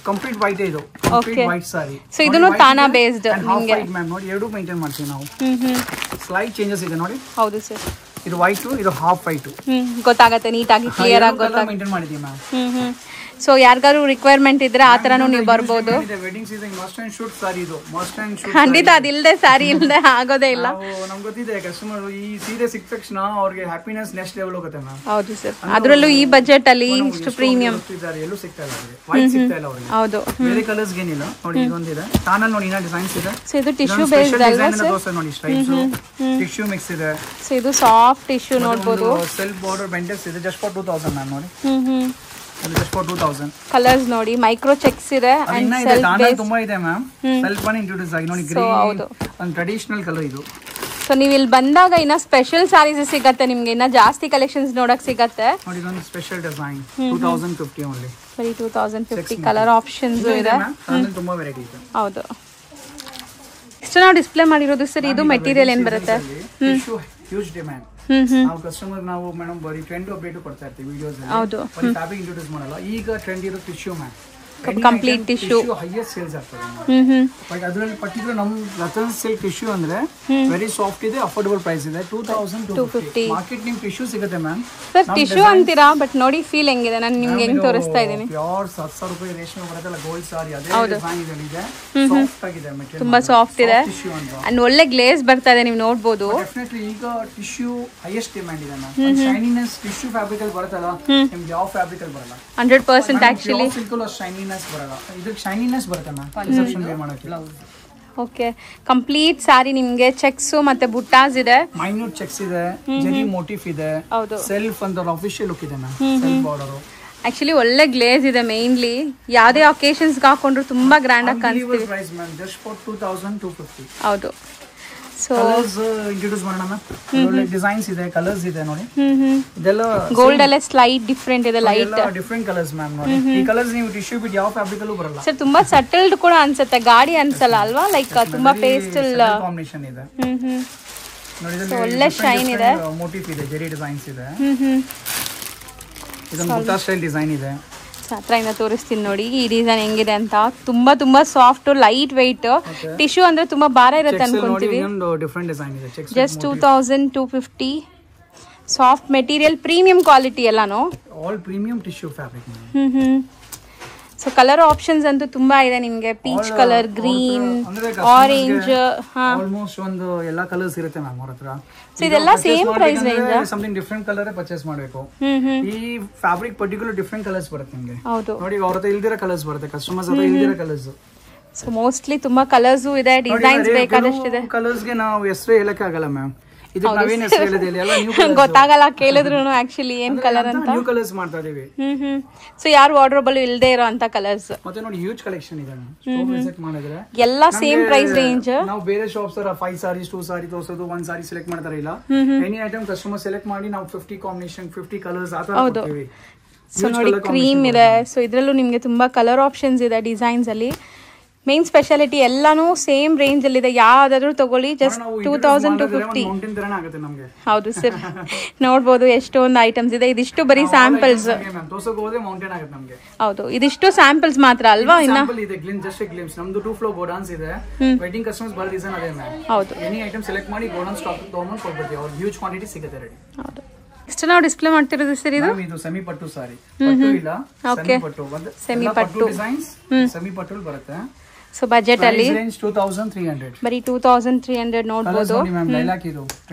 ಕಂಪ್ಲೀಟ್ ವೈಟ್ ಇದು, ಕಂಪ್ಲೀಟ್ ವೈಟ್ ಸಾರಿ. ಸೊ ಇದನ್ನು ತಾನಾ ಬೇಸ್ಡ್ ನಿಮಗೆ ಮ್ಯಾಮ್. ನೋಡಿ ಎರಡು ಮೇಂಟೈನ್ ಮಾಡ್ತೀವಿ ನಾವು. ಸ್ಲೈಟ್ ಚೇಂಜಸ್ ಇದೆ ನೋಡಿ. ಹೌದು ಸರ್, ಇದು ವೈಟ್, ಇದು ಹಾಫ್ ವೈಟ್. ಗೊತ್ತಾಗುತ್ತೆ ನೀಟಾಗಿ ಕ್ಲಿಯರ್ ಆಗಿ ಗೊತ್ತಾಗುತ್ತೆ. ಮೇಂಟೈನ್ ಮಾಡಿದೀವಿ ಮ್ಯಾಮ್. ಸೊ ಯಾರಿಗಾರು ರಿಕ್ವೈರ್ಮೆಂಟ್ ಇದ್ರೆ ಆ ತರನು ನೀವು ಬರ್ಬೋದು. Wedding season must and should sari ಇದು, ಮಸ್ಟ್ ಅಂಡ್ ಶೂಟ್. ಖಂಡಿತ ಅದಿಲ್ಲದೆ ಸಾರಿ ಇಲ್ಲದೆ ಆಗೋದೇ ಇಲ್ಲ. ನಮ್ಗೆ ಗೊತ್ತಿದೆ ಕಸ್ಟಮರ್ ಈ ಸೀರೆ ಸಿಕ್ಕ ತಕ್ಷಣ ಅವ್ರಿಗೆ ಹ್ಯಾಪಿನೆಸ್ ನೆಕ್ಸ್ಟ್ ಲೆವೆಲ್ ಹೋಗುತ್ತೆ ಮ್ಯಾಮ್. ಹೌದು ಸರ್, ಅದರಲ್ಲೂ ಈ ಬಜೆಟ್ ಅಲ್ಲಿ ಇಷ್ಟು ಪ್ರೀಮಿಯಂ ಎಲ್ಲೂ ಸಿಗ್ತಾ ಇಲ್ಲ ಅವ್ರಿಗೆ, ವೈಟ್ ಸಿಗ್ತಾ ಇಲ್ಲ ಅವ್ರಿಗೆ. ಹೌದು, ಬೇರೆ ಕಲರ್ಸ್ ಏನಿಲ್ಲ ನೋಡಿ. ಇದೊಂದಿದೆ ತಾನಲ್ಲಿ ನೋಡಿ, ಇನ್ನ ಡಿಸೈನ್ಸ್ ಇದೆ. ಸೊ ಇದು ಟಿಶ್ಯೂ ಬೇಸ್ಡ್ ಅಲ್ವಾ ಸರ್? ನೋಡಿ ಸ್ಟ್ರೈಪ್ಸ್ ಟಿಶ್ಯೂ ಮಿಕ್ಸ್ ಇದೆ. ಸೊ ಇದು ಸಾಫ್ಟ್ ಟಿಶ್ಯೂ ನೋಡಬಹುದು. ಸೆಲ್ಫ್ ಬಾರ್ಡರ್ ಬೆಂಡೆಕ್ಸ್ ಇದೆ ಜಸ್ಟ್ ಫಾರ್ 2000 ಮ್ಯಾಮ್. ನೋಡಿ ಜಸ್ಟ್ ಫಾರ್ 2000. ಕಲರ್ಸ್ ನೋಡಿ, ಮೈಕ್ರೋ ಚೆಕ್ಸ್ ಇದೆ ಅಂಡ್ ಸೆಲ್ಫ್ ಬೇಸ್ ತುಂಬಾ ಇದೆ ಮ್ಯಾಮ್. ಸೆಲ್ಫ್ ಅನ್ನು ಇಂಟ್ರೊಡ್ಯೂಸ್ ಆಗಿ ನೋಡಿ, ಗ್ರೀನ್ ಒಂದು ಟ್ರೆಡಿಷನಲ್ ಕಲರ್ ಇದು. ಸೊ ನೀವು ಇಲ್ಲಿ ಬಂದಾಗ ಇನ್ನ ಸ್ಪೆಷಲ್ ಸಾರೀಸ್ ಸಿಗತ್ತೆ ನಿಮ್ಗೆ, ಇನ್ನ ಜಾಸ್ತಿ ಕಲೆಕ್ಷನ್ಸ್ ನೋಡಕ್ ಸಿಗತ್ತೆ ನೋಡಿ. ಇದೊಂದು ಸ್ಪೆಷಲ್ ಡಿಸೈನ್ 2050 ಓನ್ಲಿ. ಬರೀ 2050 ಕಲರ್ ಆಪ್ಷನ್ಸ್ ಇದೆ. ತುಂಬಾ ವೆರೈಟಿ ಇದೆ. ಹೌದು, ಇಷ್ಟು ನಾವು ಡಿಸ್ಪ್ಲೇ ಮಾಡಿರೋದು ಸರ್. ಇದು ಮೆಟೀರಿಯಲ್ ಏನ್ ಬರುತ್ತೆ? Huge demand. ನಾವು ಕಸ್ಟಮರ್ ನಾವು ಮೇಡಮ್ ಬರೀ ಟ್ರೆಂಡ್ ಅಪ್ಡೇಟ್ ಕೊಡ್ತಾ ಇರ್ತೀವಿ ವಿಡಿಯೋಸ್ ಅಲ್ಲಿ. ಹೌದು, ಫ್ಯಾಬ್ರಿಕ್ ಇಂಟ್ರೊಡ್ಯೂಸ್ ಮಾಡಲ್ಲ. ಈಗ ಟ್ರೆಂಡ್ ಇರೋ tissue ma'am. Complete tissue highest sales ಆಗ್ತದೆ. ಬಟ್ ಅದರಲ್ಲಿ ಪರ್ಟಿಕ್ಯುಲರ್ ನಮ್ ರತನ್ ಸಿಲ್ಕ್ ಟಿಶ್ಯೂ ಅಂದ್ರೆ ವೆರಿ ಸಾಫ್ಟ್ ಇದೆ, ಅಫೋರ್ಡಬಲ್ ಪ್ರೈಸ್ ಇದೆ 2250. ಮಾರ್ಕೆಟ್ ನಿಮ್ ಟಿಶ್ಯೂ ಸಿಗುತ್ತೆ ಮ್ಯಾಮ್. ಸರ್ ಟಿಶ್ಯೂ ಅಂತೀರಾ, ಬಟ್ ನೋಡಿ ಫೀಲ್ ಹೆಂಗಿದೆ, ನಾನು ನಿಮ್ಗೆ ಹೆಂಗ್ ತೋರಿಸ್ತಾ ಇದ್ದೀನಿ. ಪ್ಯೂರ್ 700 ರೂಪಾಯಿ ರೇಷ್ಮೆ ಬರುತ್ತಲ್ಲ ಗೋಲ್ಡ್ ಸಾರಿ, ಅದೇ ಡಿಸೈನ್ ಇದೆ. ಸಾಫ್ಟ್ ಆಗಿದೆ ಮೆಟೀರಿಯಲ್, ತುಂಬಾ ಸಾಫ್ಟ್ ಇದೆ ಅಂಡ್ ಒಳ್ಳೆ ಗ್ಲೇಸ್ ಬರ್ತಾ ಇದೆ, ನೀವು ನೋಡಬಹುದು. ಡೆಫಿನೆಟ್ಲಿ ಈಗ ಟಿಶ್ಯೂ ಹೈಯೆಸ್ಟ್ ಡಿಮ್ಯಾಂಡ್ ಇದೆ ಮ್ಯಾಮ್. ಶೈನಿನೆಸ್ ಟಿಶ್ಯೂ ಫ್ಯಾಬ್ರಿಕ್ ಅಲ್ಲಿ ಬರುತ್ತಲ್ಲ, ನಿಮ್ಗೆ ಯಾವ ಫ್ಯಾಬ್ರಿಕ್ ಅಲ್ಲಿ ಬರಲ್ಲ. 100% ಆಕ್ಚುಲಿ ಸಿಲ್ಕ್ ಶೈನಿನೆಸ್ ಬರಲ್ಲ, ಇದಕ್ಕೆ ಶೈನಿನೆಸ್ ಬರುತ್ತೆ ಮ್ಯಾಮ್ ರಿಸೆಪ್ಷನ್ ವೇರ್ ಮಾಡೋಕೆ. ಓಕೆ ಕಂಪ್ಲೀಟ್ ಸಾರಿ ನಿಮ್ಗೆ ಚೆಕ್ಸ್ ಮತ್ತೆ ಬುಟ್ಟಾಸ್ ಇದೆ, ಮೈನ್ಯೂಟ್ ಚೆಕ್ಸ್ ಇದೆ, ಜರಿ ಮೋಟಿಫ್ ಇದೆ, ಹೌದು ಸೆಲ್ಫ್ ಅಂತ ಆಫಿಷಿಯಲ್ ಲುಕ್ ಇದೆ ಮ್ಯಾಮ್. ಸೆಲ್ಫ್ ಬಾರ್ಡರ್ ಆಕ್ಚುಲಿ ಒಳ್ಳೆ ಗ್ಲೇಸ್ ಇದೆ. ಮೇನ್ಲಿ ಯಾವ್ದೇ ಅಕೇಶನ್ಸ್ ಹಾಕೊಂಡ್ರು ತುಂಬಾ ಗ್ರ್ಯಾಂಡ್ ಆಗಿ ಕಾಣಿಸ್ತೀವಿ. Price ma'am just for 2250. ಹೌದು. ಸೊ ಕಲರ್ಸ್ ಇಂಟ್ರೊಡ್ಯೂಸ್ ಮಾಡೋಣ ಮ್ಯಾಮ್. ಒಳ್ಳೆ ಡಿಸೈನ್ಸ್ ಇದೆ, ಕಲರ್ಸ್ ಇದೆ ನೋಡಿ. ಇದೆಲ್ಲ ಗೋಲ್ಡ್ ಅಲ್ಲೇ ಸ್ಲೈಟ್ ಡಿಫ್ರೆಂಟ್ ಇದೆ, ಲೈಟ್ ಡಿಫರೆಂಟ್ ಕಲರ್ಸ್ ಮ್ಯಾಮ್ ನೋಡಿ. ಈ ಕಲರ್ಸ್ ನೀವು ಟಿಶ್ಯೂ ಬಿಟ್ ಯಾವ ಫ್ಯಾಬ್ರಿಕ್ ಅಲ್ಲೂ ಬರಲ್ಲ ಸರ್. ತುಂಬಾ ಸಟಲ್ಡ್ ಕೂಡ ಅನ್ಸುತ್ತೆ, ಗಾಡಿ ಅನ್ಸಲ್ಲ ಅಲ್ವಾ, ಲೈಕ್ ತುಂಬಾ ಪೇಸ್ಟಲ್ ಕಾಂಬಿನೇಷನ್ ಇದೆ ನೋಡಿ. ಒಳ್ಳೆ ಶೈನ್ ಇದೆ, ಮೋಟಿಫ್ ಇದೆ, ಜೆರಿ ಡಿಸೈನ್ಸ್ ಇದೆ. ಇದೊಂದು ಬುಟ್ಟ ಸ್ಟೈಲ್ ಡಿಸೈನ್ ಇದೆ. ಹತ್ರ ಇಂದ ತೋರಿಸ್ತೀನಿ ನೋಡಿ ಈ ಡಿಸೈನ್ ಹೆಂಗಿದೆ ಅಂತ. ತುಂಬಾ ತುಂಬಾ ಸಾಫ್ಟ್, ಲೈಟ್ ವೆಯ್ಟ್, ಟಿಶ್ಯೂ ಅಂದ್ರೆ ತುಂಬಾ ಭಾರ ಇರುತ್ತೆ ಅನ್ಕೊಂತೀವಿ. Just 2250. Soft material, premium quality ಎಲ್ಲಾನು, all premium tissue fabric. So colour options ಅಂತೂ ತುಂಬಾ ಇದೆ ನಿಮ್ಗೆ. Peach colour, green, orange, almost ಒಂದು ಎಲ್ಲಾ ಕಲರ್ಸ್ ಇರುತ್ತೆ ಮ್ಯಾಮ್ ಅವರ ಹತ್ರ. ಸೊ ಇದೆಲ್ಲ same price range. Something different colour purchase ಮಾಡಬೇಕು. ಈ ಫ್ಯಾಬ್ರಿಕ್ ಪರ್ಟಿಕ್ಯುಲರ್ ಡಿಫರೆಂಟ್ ಕಲರ್ಸ್ ಬರುತ್ತೆ ನಿಮಗೆ. ಹೌದು ನೋಡಿ ಅವ್ರ ಹತ್ರ ಇಲ್ದಿರೋ ಕಲರ್ಸ್ ಬರುತ್ತೆ, ಕಸ್ಟಮರ್ಸ್ ಹತ್ರ ಇಲ್ದಿರೋ ಕಲರ್ಸ್. ಸೊ ಮೋಸ್ಟ್ಲಿ ತುಂಬಾ ಕಲರ್ಸ್ ಇದೆ, ಡಿಸೈನ್ಸ್ ಬೇಕಾದಷ್ಟಿದೆ. ಕಲರ್ಸ್ ಗೆ ನಾವು ಹೆಸರು ಹೇಳಕ್ಕೆ ಆಗಲ್ಲ ಮ್ಯಾಮ್. ಇದು ನಾವೇನ್ ಹೆಸರು ಹೇಳಿದೆ ಎಲ್ಲ ನ್ಯೂ ಗೊತ್ತಾಗಲ್ಲ ಕೇಳಿದ್ರು ಆಕ್ಚುಲಿ ಏನ್ ಕಲರ್ ಅಂತ. ನ್ಯೂ ಕಲರ್ಸ್ ಮಾಡ್ತಾ ಇದೀವಿ. ಸೊ ಯಾರು ವಾರ್ಡ್ರೋಬಲ್ ಇಲ್ಲದೆ ಇರೋ ಅಂತ ಕಲರ್ಸ್. ಮತ್ತೆ ನೋಡಿ ಹ್ಯೂಜ್ ಕಲೆಕ್ಷನ್ ಇದೆ ಸ್ಟೋರ್ ವಿಸಿಟ್ ಮಾಡಿದ್ರೆ ಎಲ್ಲ ಸೇಮ್ ಪ್ರೈಸ್ ರೇಂಜ್. ನಾವು ಬೇರೆ ಶಾಪ್ಸ್ ತರ 5 ಸಾರೀಸ್ 2 ಸಾರಿ ತೋರಿಸೋದು, 1 ಸಾರಿ ಸೆಲೆಕ್ಟ್ ಮಾಡ್ತಾರೆ ಇಲ್ಲ. ಎನಿ ಐಟಮ್ ಕಸ್ಟಮರ್ ಸೆಲೆಕ್ಟ್ ಮಾಡಿ ನಾವು 50 ಕಾಂಬಿನೇಷನ್ 50 ಕಲರ್ಸ್ ಆ ತರ ಕೊಡ್ತೀವಿ. ಸೊ ನೋಡಿ ಕ್ರೀಮ್ ಇದೆ. ಸೊ ಇದ್ರಲ್ಲೂ ನಿಮ್ಗೆ ತುಂಬಾ ಕಲರ್ ಆಪ್ಷನ್ಸ್ ಇದೆ ಡಿಸೈನ್ಸ್ ಅಲ್ಲಿ. ಮೇನ್ ಸ್ಪೆಷಾಲಿಟಿ ಎಲ್ಲಾನು ಸೇಮ್ ರೇಂಜ್ ಅಲ್ಲಿ ಇದೆ, ಯಾವ್ದಾದ್ರು ತಗೊಳ್ಳಿ. ಜಸ್ಟ್ 2250. ಹೌದು ಸರ್, ನೋಡ್ಬೋದು ಎಷ್ಟೊಂದು ಐಟಮ್ಸ್ ಇದೆ. ಇದಿಷ್ಟು ಬರೀ ಸ್ಯಾಂಪಲ್ಸ್. ಹೌದು, ಇದಿಷ್ಟು ಸ್ಯಾಂಪಲ್ಸ್ ಮಾತ್ರ ಅಲ್ವಾ? ಇನ್ನ ನಮ್ದು 2 ಫ್ಲೋರ್ ಗೋಡೌನ್ಸ್ ಇದೆ. ವೆಡ್ಡಿಂಗ್ ಕಸ್ಟಮರ್ಸ್ ಬರೋ ರೀಸನ್ ಅದೇ ಮ್ಯಾಮ್. ಹೌದು, ಎನಿ ಐಟಮ್ ಸೆಲೆಕ್ಟ್ ಮಾಡಿ ಗೋಡೌನ್ ಸ್ಟಾಕ್ ತಗೊಂಡು ಕೊಡ್ತೀವಿ. ಅವ್ರಿಗೆ ಹ್ಯೂಜ್ ಕ್ವಾಂಟಿಟಿ ಸಿಗುತ್ತೆ ರೆಡಿ. ಹೌದು. ಎಷ್ಟು ನಾವು ಡಿಸ್ಪ್ಲೇ ಮಾಡ್ತಿರೋದು ಸರ್ ಇದು? ಇದು ಸೆಮಿ ಪಟ್ಟು ಸಾರಿ, ಪಟ್ಟು ಇಲ್ಲ, ಓಕೆ, ಸೆಮಿ ಪಟ್ಟು ಡಿಸೈನ್ಸ್ ಸೆಮಿ ಪಟ್ಟು ಬರುತ್ತೆ. ಸೊ ಬಜೆಟ್ ಅಲ್ಲಿ 2300 ಬರೀ 2300 ನೋಡಬಹುದು.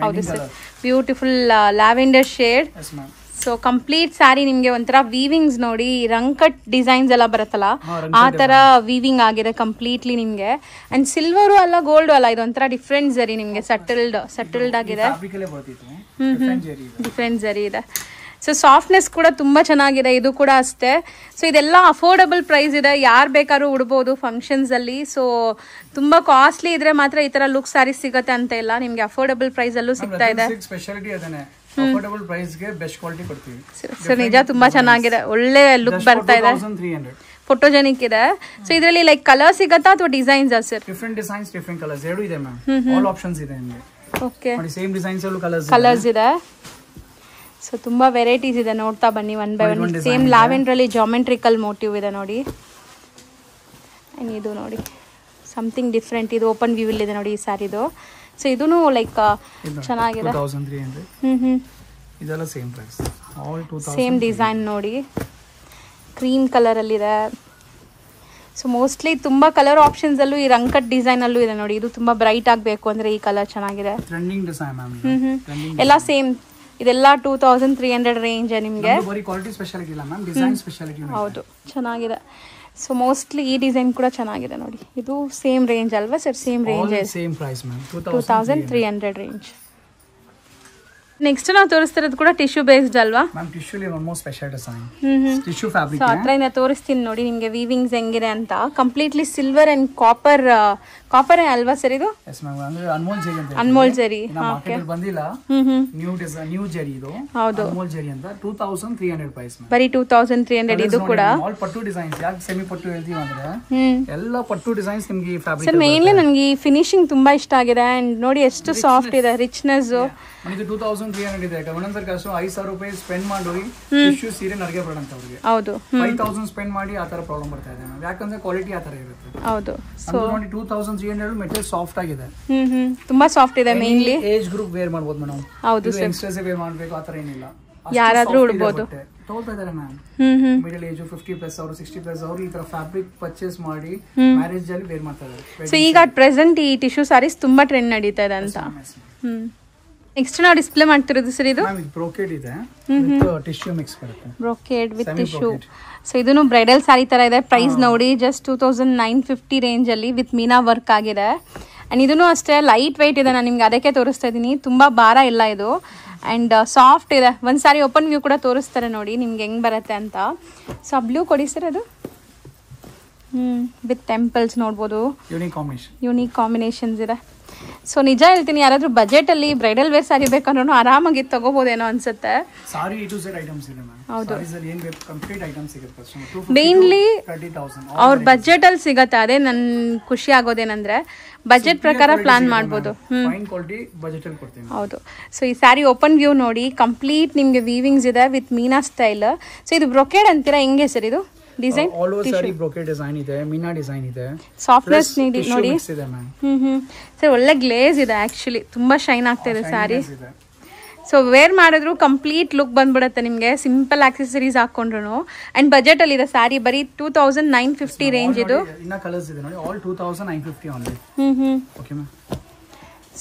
ಹೌದು sir, beautiful lavender shade. So complete sari ನಿಮ್ಗೆ ಒಂಥರ ವೀವಿಂಗ್ಸ್ ನೋಡಿ, ರಂಕಟ್ ಡಿಸೈನ್ಸ್ ಎಲ್ಲ ಬರುತ್ತಲ್ಲ ಆ ತರ ವೀವಿಂಗ್ ಆಗಿದೆ ಕಂಪ್ಲೀಟ್ಲಿ ನಿಮ್ಗೆ. ಅಂಡ್ ಸಿಲ್ವರು ಅಲ್ಲ, ಗೋಲ್ಡ್ ಅಲ್ಲ, ಇದೊಂಥರ ಡಿಫ್ರೆಂಟ್ ಜರಿ ನಿಮ್ಗೆ, ಸಟಲ್ಡ್ ಆಗಿದೆ, ಡಿಫ್ರೆಂಟ್ ಜರಿ ಇದೆ. ಸೊ ಸಾಫ್ಟ್ನೆಸ್ ಕೂಡ ತುಂಬಾ ಚೆನ್ನಾಗಿದೆ, ಇದು ಕೂಡ ಅಷ್ಟೇ. ಸೊ ಇದೆಲ್ಲ ಅಫೋರ್ಡಬಲ್ ಪ್ರೈಸ್ ಇದೆ, ಯಾರು ಬೇಕಾದ್ರೂ ಉಡ್ಬೋದು ಫಂಕ್ಷನ್ಸ್ ಅಲ್ಲಿ. ಸೊ ತುಂಬಾ ಕಾಸ್ಟ್ಲಿ ಇದ್ರೆ ಮಾತ್ರ ಈ ತರ ಲುಕ್ ಸ್ಯಾರಿ ಸಿಗುತ್ತೆ ಅಂತ ಇಲ್ಲ, ನಿಮ್ಗೆ ಅಫೋರ್ಡಬಲ್ ಪ್ರೈಸ್ ಅಲ್ಲೂ ಸಿಗ್ತಾ ಇದೆ. ಸ್ಪೆಷಾಲಿಟಿ ಅದನ್ನೇ, ಅಫೋರ್ಡಬಲ್ ಪ್ರೈಸ್ ಗೆ ಬೆಸ್ಟ್ ಕ್ವಾಲಿಟಿ ಕೊಡ್ತೀವಿ. ಸೊ ನಿಜ ತುಂಬಾ ಚೆನ್ನಾಗಿದೆ, ಒಳ್ಳೆ ಲುಕ್ ಬರ್ತಾ ಇದೆ, ಫೋಟೋಜೆನಿಕ್ ಇದೆ. ಸೊ ಇದರಲ್ಲಿ ಲೈಕ್ ಕಲರ್ ಸಿಗತ್ತಾ ಅಥವಾ designs sir? Different designs different colours ಎರಡು ಇದೆ ಮ್ಯಾಮ್. ಆಲ್ ಆಪ್ಷನ್ಸ್ ಇದೆ ನಿಮಗೆ. ಓಕೆ, ಸೇಮ್ ಡಿಸೈನ್ಸ್ ಅಲ್ಲೂ ಕಲರ್ಸ್ ಇದೆ. ಸೊ ತುಂಬಾ ವೆರೈಟೀಸ್ ಇದೆ, ನೋಡ್ತಾ ಬನ್ನಿ one by one. Same lavender ಅಲ್ಲಿ ಜಾಮೆಟ್ರಿಕಲ್ ಮೋಟಿವ್ ಇದೆ ನೋಡಿ. ಇದು ನೋಡಿ ಸಮಥಿಂಗ್ ಡಿಫ್ರೆಂಟ್, ಇದು ಓಪನ್ ವ್ಯೂ ಇದೆ ನೋಡಿ ಈ ಸ್ಯಾರಿದು. ಸೊ ಇದೂನು ಲೈಕ್ ಚೆನ್ನಾಗಿದೆ. 2300 ಇದೆಲ್ಲ same price, all 2000. Same design ನೋಡಿ, ಕ್ರೀಮ್ ಕಲರ್ ಅಲ್ಲಿ ಇದೆ. ಸೊ ಮೋಸ್ಟ್ಲಿ ತುಂಬಾ ಕಲರ್ ಆಪ್ಷನ್ಸ್ ಅಲ್ಲೂ ಈ ರಂಕಟ್ ಡಿಸೈನ್ ಅಲ್ಲೂ ಇದೆ ನೋಡಿ. ಇದು ತುಂಬಾ ಬ್ರೈಟ್ ಆಗಬೇಕು ಅಂದ್ರೆ ಈ ಕಲರ್ ಚೆನ್ನಾಗಿದೆ. Trending design ma'am. ಎಲ್ಲ ಸೇಮ್, ಇದೆಲ್ಲ 2300 ರೇಂಜ್ ನಿಮಗೆ. ಬರೀ ಕ್ವಾಲಿಟಿ ಸ್ಪೆಷಾಲಿಟಿ ಇಲ್ಲ ಮ್ಯಾಮ್, ಡಿಸೈನ್ ಸ್ಪೆಷಾಲಿಟಿ. ಹೌದು, ಚೆನ್ನಾಗಿದೆ. ಸೊ ಮೋಸ್ಟ್ಲಿ ಈ ಡಿಸೈನ್ ಕೂಡ ಚೆನ್ನಾಗಿದೆ ನೋಡಿ. ಇದು ಸೇಮ್ ರೇಂಜ್ ಅಲ್ವಾ sir? Same range, same price ma'am, 2300 range. Next ನಾವು ತೋರಿಸ್ತಿರೋದು ಕೂಡ ಟಿಶ್ಯೂ ಬೇಸ್ಡ್ ಅಲ್ವಾ ಮ್ಯಾಮ್? ಟಿಶ್ಯೂ ಅಲ್ಲಿ one more special design, tissue fabric. So ಹತ್ರದಿಂದ ತೋರಿಸ್ತೀನಿ ನೋಡಿ ನಿಮಗೆ ವೀವಿಂಗ್ಸ್ ಹೆಂಗಿದೆ ಅಂತ. ಕಂಪ್ಲೀಟ್ಲಿ ಸಿಲ್ವರ್ ಅಂಡ್ ಕಾಪರ್ ಅಲ್ವಾ ಸರ್ ಇದು? ಎಸ್ ಮ್ಯಾಮ್, ಅಂದ್ರೆ ಅನ್ಮೋಲ್ ಜರಿ ಅಂತ. ಅನ್ಮೋಲ್ ಜರಿ ಓಕೆ, ಬಂದಿಲ್ಲ, ನ್ಯೂ ಡಿಸೈನ್, ನ್ಯೂ ಜರಿ ಇದು. ಹೌದು, ಅನ್ಮೋಲ್ ಜರಿ ಅಂತ. 2300 ಪ್ರೈಸ್ ಮ್ಯಾಮ್. ಬರೀ 2300 ಇದು ಕೂಡ. ಆಲ್ ಪಟ್ಟು ಡಿಸೈನ್ಸ್. ಯಾಕೆ ಸೆಮಿ ಪಟ್ಟು ಹೇಳ್ತೀವಿ ಅಂದ್ರೆ ಎಲ್ಲ ಪಟ್ಟು ಡಿಸೈನ್ಸ್ ನಿಮಗೆ ಈ ಫ್ಯಾಬ್ರಿಕ್. ಸರ್ ಮೇನ್ಲಿ ನನಗೆ ಈ ಫಿನಿಶಿಂಗ್ ತುಂಬಾ ಇಷ್ಟ ಆಗಿದೆ. ಅಂಡ್ ನೋಡಿ ಎಷ್ಟು ಸಾಫ್ಟ್ ಇದೆ, ರಿಚ್ನೆಸ್. ಇದು 2300 ಇದೆ. ಒಂದೊಂದ್ಸರಿ ಕಷ್ಟ 5000 ರೂಪಾಯಿ ಸ್ಪೆಂಡ್ ಮಾಡಿ ಟಿಶ್ಯೂ ಸೀರೆ ನರ್ಗೆ ಬರೋಂತ ಅವ್ರಿಗೆ. ಹೌದು, 5000 ಸ್ಪೆಂಡ್ ಮಾಡಿ ಆ ತರ ಪ್ರಾಬ್ಲಮ್ ಬರ್ತಾ ಇದೆ ಮ್ಯಾಮ್, ಯಾಕಂದ್ರೆ ಕ್ವಾಲಿಟಿ ಆ ತರ ಇರುತ್ತೆ. ಹೌದು. ಸೊ ನೋಡಿ 2300 ಮೆಟೀರಿಯಲ್ ಸಾಫ್ಟ್ ಆಗಿದೆ, ತುಂಬಾ ಸಾಫ್ಟ್ ಇದೆ. ಮೇನ್ಲಿ ಏಜ್ ಗ್ರೂಪ್ ವೇರ್ ಮಾಡಬಹುದು ಮೇಡಮ್. ಹೌದು ಸರ್, ಯಂಗ್ಸ್ಟರ್ಸ್ ವೇರ್ ಮಾಡಬೇಕು ಆ ತರ ಏನಿಲ್ಲ, ಯಾರಾದ್ರೂ ಉಡ್ಬೋದು. ತಗೊಳ್ತಾ ಇದಾರೆ ಮ್ಯಾಮ್. ಮಿಡಲ್ ಏಜ್ 50+ ಅವರು 60+ ಅವರು ಈ ತರ ಫ್ಯಾಬ್ರಿಕ್ ಪರ್ಚೇಸ್ ಮಾಡಿ ಮ್ಯಾರೇಜ್ ಅಲ್ಲಿ ವೇರ್ ಮಾಡ್ತಾ ಇದ್ದಾರೆ. ಸೊ ಈಗ ಅಟ್ ಪ್ರೆಸೆಂಟ್ ಈ ಟಿಶ್ಯೂ ಸಾರೀಸ್ ತುಂಬಾ ಟ್ರೆಂಡ್ ನಡೀತಾ ಇದೆ ಅಂತ. ನೆಕ್ಸ್ಟ್ ನಾವು ಡಿಸ್ಪ್ಲೇ ಮಾಡ್ತಿರೋದು ಸರ್ ಇದು ಬ್ರೋಕೆಡ್ ಇದೆ ವಿತ್ ಟಿಶ್ಯೂ ಮಿಕ್ಸ್ ಬರುತ್ತೆ. Brocade with tissue. ಸೊ ಇದನ್ನು ಬ್ರೈಡಲ್ ಸ್ಯಾರಿ ತರ ಇದೆ. ಪ್ರೈಸ್ ನೋಡಿ ಜಸ್ಟ್ 2950 ರೇಂಜ್ ಅಲ್ಲಿ ವಿತ್ ಮೀನಾ ವರ್ಕ್ ಆಗಿದೆ. ಅಂಡ್ ಇದನ್ನು ಅಷ್ಟೇ ಲೈಟ್ ವೆಯ್ಟ್ ಇದೆ. ನಾನು ನಿಮ್ಗೆ ಅದಕ್ಕೆ ತೋರಿಸ್ತಾ ಇದ್ದೀನಿ, ತುಂಬಾ ಭಾರ ಇಲ್ಲ ಇದು. ಅಂಡ್ ಸಾಫ್ಟ್ ಇದೆ. ಒಂದು ಸಾರಿ ಓಪನ್ ವ್ಯೂ ಕೂಡ ತೋರಿಸ್ತಾರೆ ನೋಡಿ ನಿಮ್ಗೆ ಹೆಂಗ್ ಬರುತ್ತೆ ಅಂತ. ಸೊ ಬ್ಲೂ ಕೊಡಿ ಸರ್ ಅದು. ವಿತ್ ಟೆಂಪಲ್ಸ್ ನೋಡ್ಬೋದು, ಯೂನಿಕ್ ಕಾಂಬಿನೇಷನ್ಸ್ ಇದೆ. ಸೊ ನಿಜ ಹೇಳ್ತೀನಿ, ಯಾರಾದ್ರೂ ಬಜೆಟ್ ಅಲ್ಲಿ ಬ್ರೈಡಲ್ ವೇರ್ ಸಾರಿ ಬೇಕಂದ್ರೂ ಆರಾಮಾಗಿ ತಗೋಬಹುದೇನೋ ಅನ್ಸುತ್ತೆ. ಹೌದು, ಮೇನ್ಲಿ ಅವ್ರ ಬಜೆಟ್ ಅಲ್ಲಿ ಸಿಗತ್ತೆ. ಅದೇ ನನ್ ಖುಷಿ ಆಗೋದೇನಂದ್ರೆ ಬಜೆಟ್ ಪ್ರಕಾರ ಪ್ಲಾನ್ ಮಾಡ್ಬೋದು. ಹೌದು. ಸೊ ಈ ಸ್ಯಾರಿ ಓಪನ್ ವ್ಯೂ ನೋಡಿ, ಕಂಪ್ಲೀಟ್ ನಿಮ್ಗೆ ವೀವಿಂಗ್ಸ್ ಇದೆ ವಿತ್ ಮೀನಾ ಸ್ಟೈಲ್. ಸೊ ಇದು ಬ್ರೊಕೇಡ್ ಅಂತೀರಾ, ಹೆಂಗೆ ಸರ್ ಇದು ಡಿಸೈನ್? ಆಲ್ ಓವರ್ ಸಾರಿ ಬ್ರೊಕೇಡ್ ಡಿಸೈನ್ ಇದೆ, ಮೀನಾ ಡಿಸೈನ್ ಇದೆ, ಸಾಫ್ಟ್ನೆಸ್ ನೋಡಿ. ಸರ್ ಒಳ್ಳೆ ಗ್ಲೇಸ್ ಇದೆ, ಆಕ್ಚುಲಿ ತುಂಬಾ ಶೈನ್ ಆಗ್ತಾ ಇದೆ ಸ್ಯಾರಿ. ಸೊ ವೇರ್ ಮಾಡಿದ್ರು ಕಂಪ್ಲೀಟ್ ಲುಕ್ ಬಂದ್ಬಿಡುತ್ತೆ ನಿಮ್ಗೆ, ಸಿಂಪಲ್ ಆಕ್ಸೆಸರೀಸ್ ಹಾಕೊಂಡ್ರು. ಅಂಡ್ ಬಜೆಟ್ ಅಲ್ಲಿ ಇದೆ ಸ್ಯಾರಿ, ಬರೀ 2950 ರೇಂಜ್ ಇದು.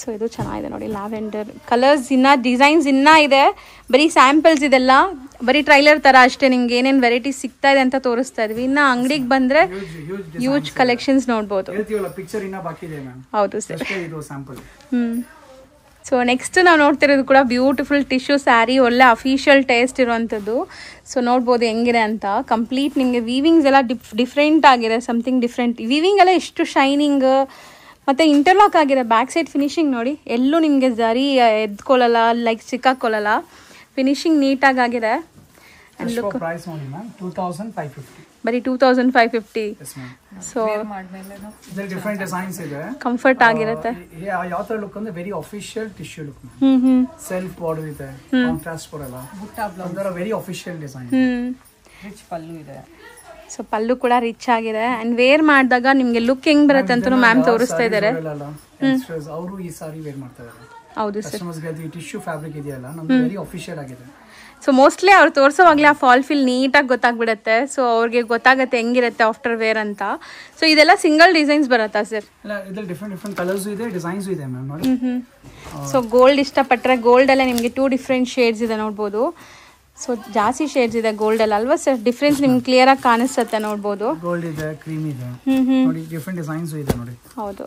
ಸೊ ಇದು ಚೆನ್ನಾಗಿದೆ ನೋಡಿ, ಲ್ಯಾವೆಂಡರ್ ಕಲರ್ಸ್. ಇನ್ನ ಡಿಸೈನ್ಸ್ ಇನ್ನ ಇದೆ, ಬರೀ ಸ್ಯಾಂಪಲ್ಸ್ ಇದೆಲ್ಲ, ಬರೀ ಟ್ರೈಲರ್ ತರ ಅಷ್ಟೇ. ನಿಮ್ಗೆ ಏನೇನ್ ವೆರೈಟಿ ಸಿಗ್ತಾ ಇದೆ ಅಂತ ತೋರಿಸ್ತಾ ಇದ್ವಿ. ಇನ್ನ ಅಂಗಡಿಗೆ ಬಂದ್ರೆ ಹ್ಯೂಜ್ ಕಲೆಕ್ಷನ್ಸ್ ನೋಡ್ಬೋದು. ಹೌದು ಸರ್. ಸೊ ನೆಕ್ಸ್ಟ್ ನಾವು ನೋಡ್ತಿರೋದು ಕೂಡ ಬ್ಯೂಟಿಫುಲ್ ಟಿಶ್ಯೂ ಸ್ಯಾರಿ, ಒಳ್ಳೆ ಅಫಿಷಿಯಲ್ ಟೇಸ್ಟ್ ಇರುವಂಥದ್ದು. ಸೊ ನೋಡ್ಬೋದು ಹೆಂಗಿದೆ ಅಂತ. ಕಂಪ್ಲೀಟ್ ನಿಮಗೆ ವೀವಿಂಗ್ಸ್ ಎಲ್ಲ ಡಿಫ್ರೆಂಟ್ ಆಗಿದೆ, ಸಮಥಿಂಗ್ ಡಿಫ್ರೆಂಟ್. ವೀವಿಂಗ್ ಎಲ್ಲ ಎಷ್ಟು ಶೈನಿಂಗ್ ಮತ್ತೆ ಇಂಟರ್ಲಾಕ್ ಆಗಿದೆ. ಬ್ಯಾಕ್ ಸೈಡ್ ಫಿನಿಶಿಂಗ್ ನೋಡಿ, ಎಲ್ಲೂ ನಿಮಗೆ ಜರಿ ಎದ್ಕೊಳ್ಳಲ್ಲ, ಲೈಕ್ ಸಿಕ್ಕಾಕೊಳ್ಳಲ್ಲ. ಫಿನಿಶಿಂಗ್ ನೀಟಾಗಿ ಆಗಿದೆ. ಬರೀ 2550. ಸೊ ಡಿಫರೆಂಟ್ ಡಿಸೈನ್ಸ್ ಇದೆ, ಕಂಫರ್ಟ್ ಆಗಿರುತ್ತೆ. ಯಾವ ತರ ಲುಕ್ ಅಂದ್ರೆ very official tissue look, self border ಇದೆ, ಕಾಂಟ್ರಾಸ್ಟ್ ಬರಲ್ಲ, ಒಂಥರ ವೆರಿ ಅಫಿಷಿಯಲ್ ಡಿಸೈನ್. ರಿಚ್ ಪಲ್ಲು ಇದೆ. ಸೊ ಪಲ್ಲು ಕೂಡ ರಿಚ್ ಆಗಿದೆ. ಅಂಡ್ ವೇರ್ ಮಾಡಿದಾಗ ನಿಮ್ಗೆ ಲುಕ್ ಹೆಂಗ್ ಬರುತ್ತೆ ಅಂತ ಮ್ಯಾಮ್ ತೋರಿಸ್ತಾ ಇದ್ದಾರೆ. ಅವರು ಈ ಸಾರಿ ವೇರ್ ಮಾಡ್ತಾ ಇದ್ದಾರೆ. ಹೌದು ಸರ್. ಟಿಶ್ಯೂ ಫ್ಯಾಬ್ರಿಕ್ ಇದೆಯಲ್ಲ, ನಮ್ದು ವೆರಿ ಅಫಿಷಿಯಲ್ ಆಗಿದೆ. ಸೊ ಮೋಸ್ಟ್ಲಿ ಅವ್ರು ತೋರಿಸೋವಾಗ್ಲೇ ಆ ಫಾಲ್ ಫಿಲ್ ನೀಟಾಗಿ ಗೊತ್ತಾಗ್ಬಿಡುತ್ತೆ. ಸೊ ಅವ್ರಿಗೆ ಗೊತ್ತಾಗುತ್ತೆ ಹೆಂಗಿರುತ್ತೆ ಆಫ್ಟರ್ ವೇರ್ ಅಂತ. ಸೊ ಇದೆಲ್ಲ ಸಿಂಗಲ್ ಡಿಸೈನ್ಸ್ ಬರುತ್ತಾ ಸರ್? ಡಿಫ್ರೆಂಟ್ ಕಲರ್ಸ್ ಇದೆ, ಡಿಸೈನ್ಸ್ ಇದೆ ಮ್ಯಾಮ್ ನೋಡಿ. ಸೊ ಗೋಲ್ಡ್ ಇಷ್ಟಪಟ್ಟರೆ ಗೋಲ್ಡ್ ಅಲ್ಲೇ ನಿಮಗೆ 2 ಡಿಫ್ರೆಂಟ್ ಶೇಡ್ಸ್ ಇದೆ ನೋಡ್ಬೋದು. ಸೊ ಜಾಸ್ತಿ ಶೇಡ್ಸ್ ಇದೆ ಗೋಲ್ಡ್ ಅಲ್ಲಿ ಅಲ್ವಾ ಸರ್? ಡಿಫ್ರೆನ್ಸ್ ನಿಮ್ಗೆ ಕ್ಲಿಯರ್ ಆಗಿ ಕಾಣಿಸುತ್ತೆ ನೋಡ್ಬೋದು. ಗೋಲ್ಡ್ ಇದೆ, ಕ್ರೀಮ್ ಇದೆ ನೋಡಿ, ಡಿಫ್ರೆಂಟ್ ಡಿಸೈನ್ಸ್ ಇದೆ ನೋಡಿ. ಹೌದು.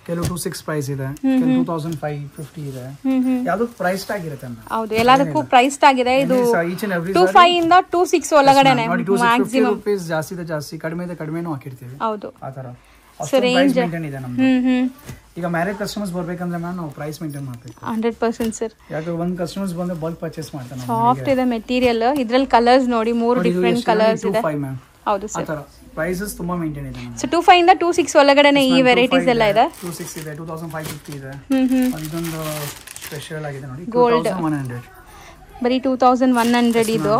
ಕೆಲವು 26 ಪ್ರೈಸ್ ಇದೆ, ಕೆಲವು 2550 ಇದೆ. ಯಾವುದು ಪ್ರೈಸ್ ಟ್ಯಾಗ್ ಇರುತ್ತೆ ಅಮ್ಮ. ಹೌದು, ಎಲ್ಲದಕ್ಕೂ ಪ್ರೈಸ್ ಟ್ಯಾಗ್ ಇದೆ. ಇದು 25 ಇಂದ 26 ಒಳಗಡೆನೆ ಮ್ಯಾಕ್ಸಿಮಮ್. ರೂಪೀಸ್ ಜಾಸ್ತಿ ಇದೆ, ಜಾಸ್ತಿ ಕಡಿಮೆ ಇದೆ, ಕಡಿಮೆನೂ ಹಾಕಿರ್ತೀವಿ. ಹೌದು, ಆ ತರ ರೇಂಜ್ ಮೇಂಟೈನ್ ಇದೆ ನಮ್ದು. ಈಗ ಮ್ಯಾರೇಜ್ ಕಸ್ಟಮರ್ಸ್ ಬರ್ಬೇಕಂದ್ರೆ ನಾವು ಪ್ರೈಸ್ ಮೇಂಟೈನ್ ಮಾಡ್ಬೇಕು 100% ಸರ್. ಯಾಕಂದ್ರೆ ಒಂದು ಕಸ್ಟಮರ್ಸ್ ಬಂದ್ರೆ ಬಲ್ಕ್ ಪರ್ಚೇಸ್ ಮಾಡ್ತಾರೆ. ಸಾಫ್ಟ್ ಇದೆ ಮೆಟೀರಿಯಲ್. ಇದ್ರಲ್ಲಿ ಕಲರ್ಸ್ ನೋಡಿ, 3 ಡಿಫರೆಂಟ್ ಕಲರ್ಸ್ ಇದೆ. ಹೌದು ಸರ್. ಪ್ರೈಸಸ್ ತುಂಬಾ ಮೇಂಟೈನ್ ಇದೆ. ಸೊ 25 ಇಂದ 26 ಒಳಗಡೆನೆ ಈ ವೆರೈಟೀಸ್ ಎಲ್ಲ ಇದೆ. 26 ಇದೆ, 2550 ಇದೆ. ಇದೊಂದು ಸ್ಪೆಷಲ್ ಆಗಿದೆ ನೋಡಿ, ಗೋಲ್ಡ್ 2100. ಬರೀ 2100 ಇದು.